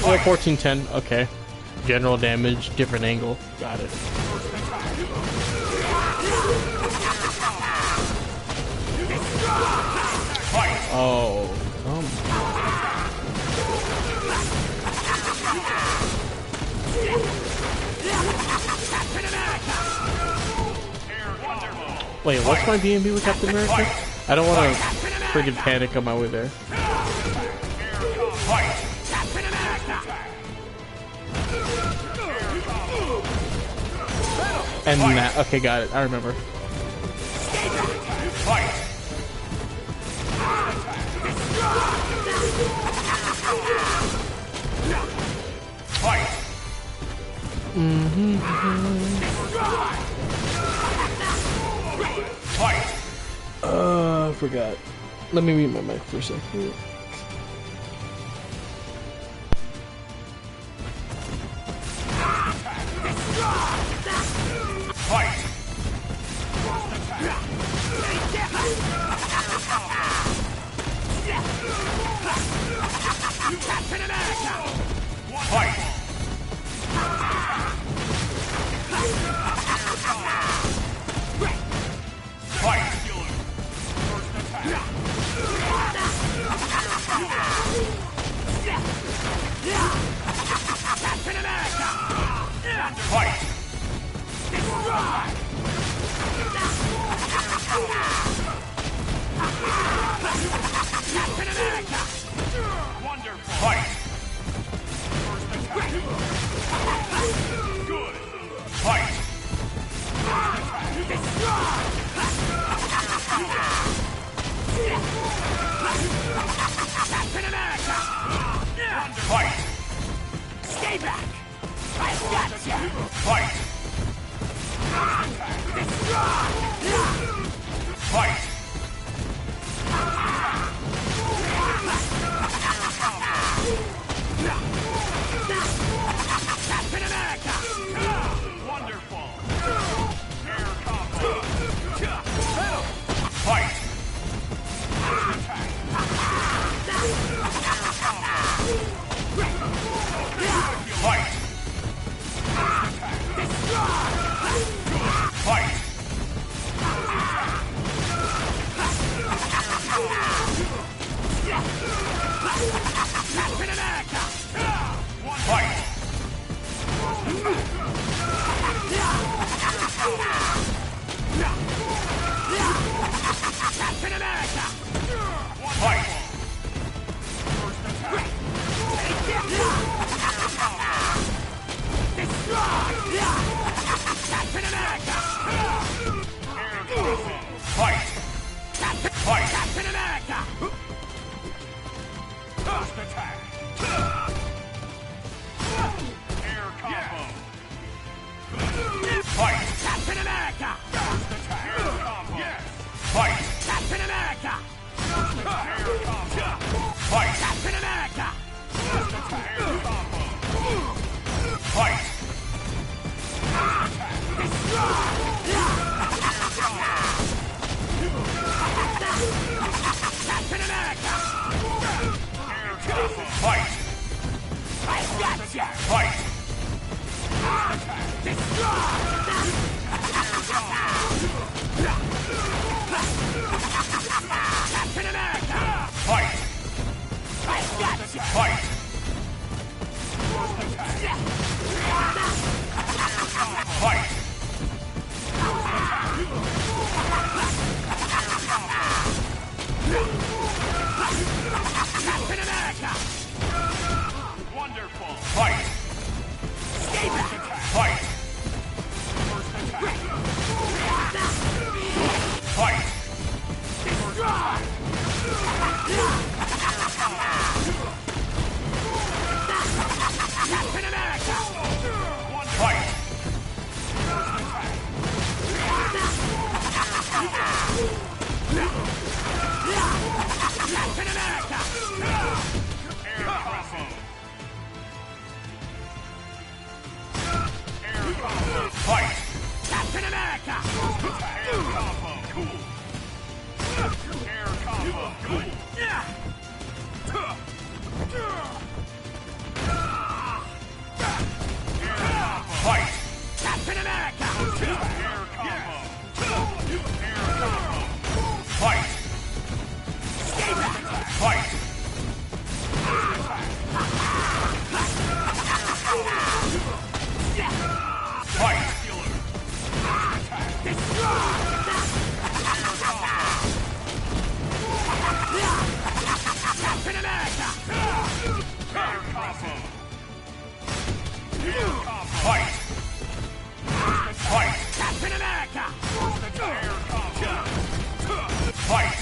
Oh, 1410. Okay. General damage, different angle. Got it. Oh, come on. Wait, what's my B&B with Captain America? I don't want to friggin' panic on my way there. And that, okay, got it. I remember. I forgot. Let me mute my mic for a second. Stay back! I've got you! Fight! Fight! Captain America! Wonderful! Air combo! Fight! Fight! Fight! Captain America! Fight! Captain America! Fight! Captain America! Fight! Fight! Captain America! First attack! Air combo! Fight! Captain America! First attack! Air combo! Yes! Fight! Captain America! First attack! Air combo! Fight! Captain America! First attack! Air combo! Fight! First attack! Fight! Captain America! Air combo! Cool! Air combo! Cool! Fight! Captain America! Air combo! Air combo! Fight! Fight! Fight! Captain America! Air combo! Air combo! Fight! Fight! Captain America! Air combo! Fight!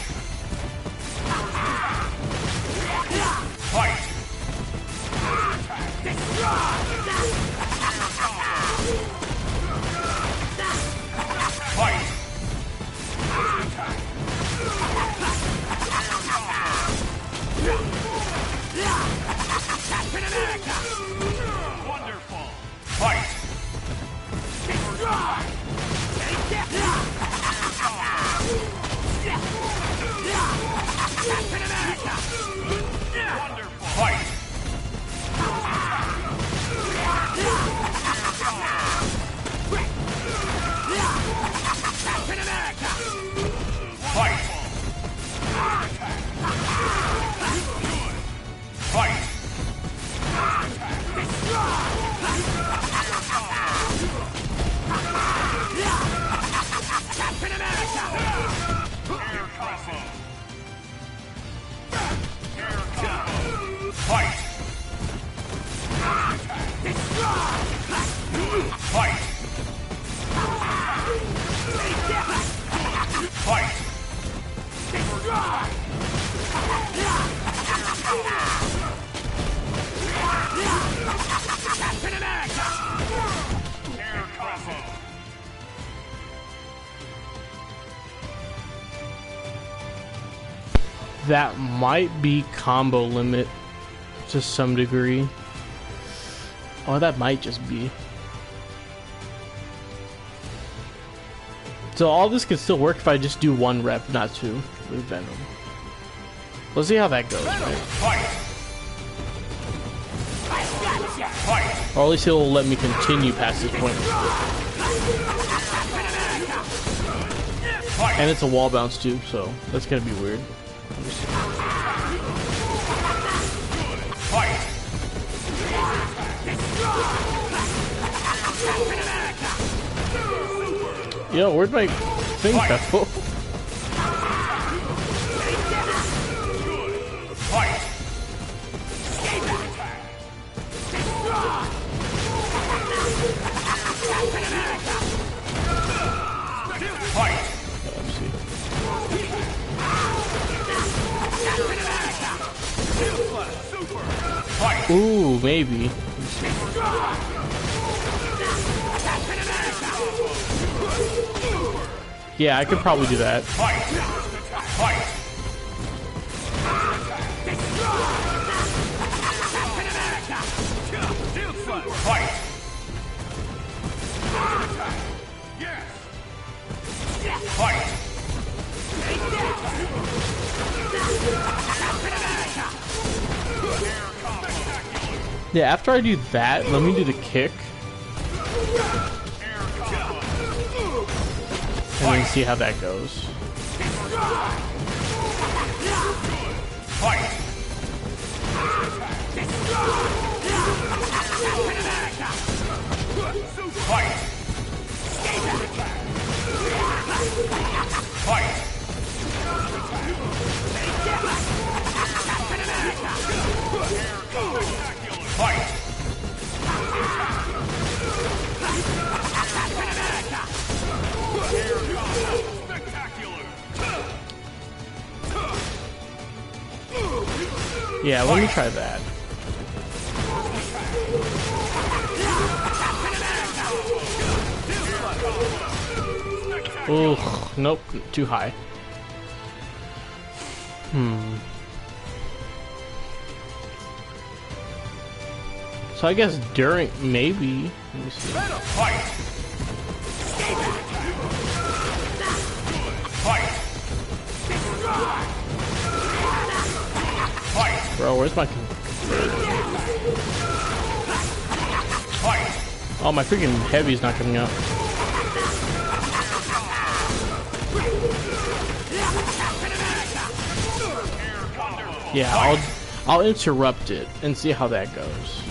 Fight! Fight! Captain America! Wonderful! Fight! Captain America! Wonderful! Fight! Captain America! Fight! Fight! Captain America! Air combo! Air combo! Fight! Fight! Fight! Captain America! Air combo! That might be combo limit to some degree. Oh, that might just be. So all this can still work if I just do one rep, not two, with Venom. Let's see how that goes, right? Fight! Fight! Or at least he'll let me continue past this point. And it's a wall bounce too, so that's gonna be weird. Let me see. Fight! Yo, where'd my thing go? Fight! Fight! Let's see. Fight! Ooh, maybe. Yeah, I could probably do that. Fight! Fight! Fight! Yes! Fight! Yeah, after I do that, let me do the kick. And then see how that goes. Fight! Fight! Fight! Fight! Yeah, let me try that. Ooh, nope, too high. So I guess during, maybe, let me see. Fight! Bro, where's my... Oh, my freaking heavy's not coming out. Yeah, I'll interrupt it and see how that goes.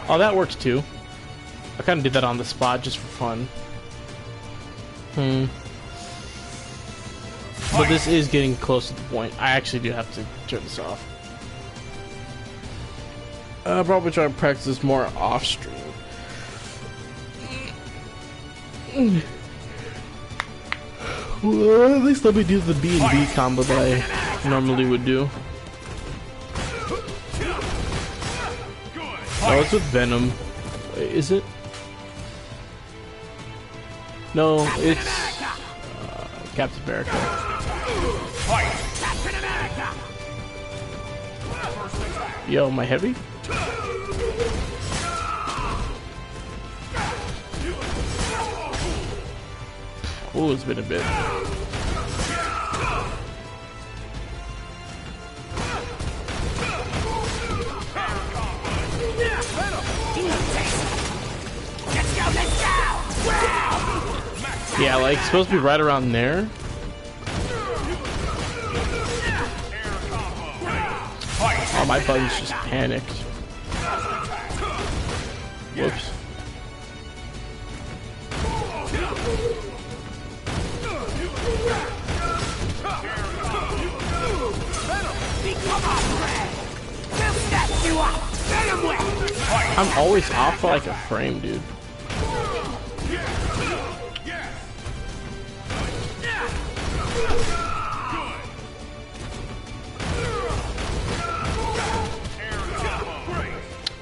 Oh, that works too. I kind of did that on the spot just for fun. But this is getting close to the point. I actually do have to turn this off. I'll probably try to practice this more off stream. Well, at least let me do the B and B combo that I normally would do. Oh, it's with Venom. Wait, is it? No, it's Captain America. Yo, my heavy? Oh, it's been a bit. Yeah, like, it's supposed to be right around there. Oh, my button's just panicked. Whoops. I'm always off for like a frame, dude.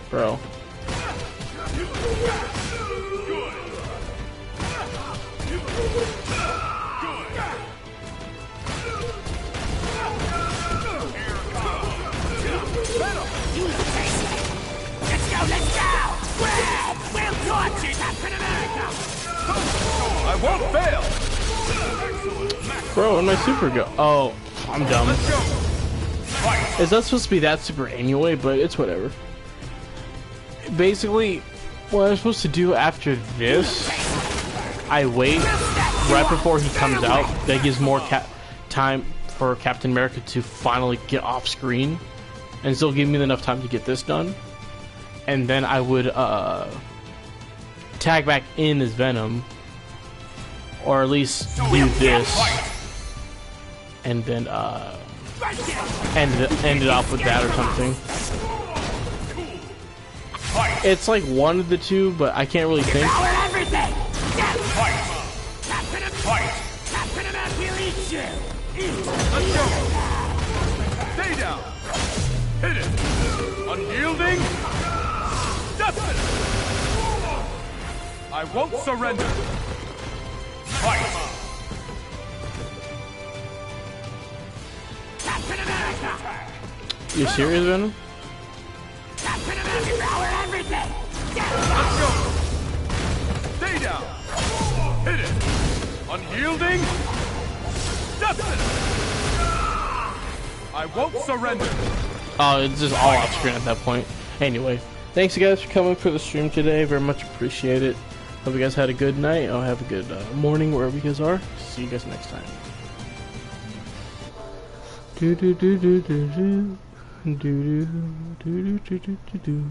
Bro. I won't fail. Bro, where'd my super go? Oh, I'm dumb. Is that supposed to be that super anyway? But it's whatever. Basically, what I'm supposed to do after this, I wait right before he comes out. That gives more time for Captain America to finally get off screen, and still give me enough time to get this done. And then I would tag back in as Venom, or at least do this, and then end it off with that or something. It's like one of the two, but I can't really think. Let's go. Stay down. Hit it. Unyielding. Dustin. I won't surrender. Fight. Captain America! You serious, Venom? Captain America, power everything! Let's go. Stay down. Hit it. Unyielding. Dustin. I won't surrender. Oh, it's just all off screen at that point. Anyway, thanks you guys for coming for the stream today. Very much appreciate it. Hope you guys had a good night. I'll have a good morning wherever you guys are. See you guys next time. Do do do do do do do do do do do do do.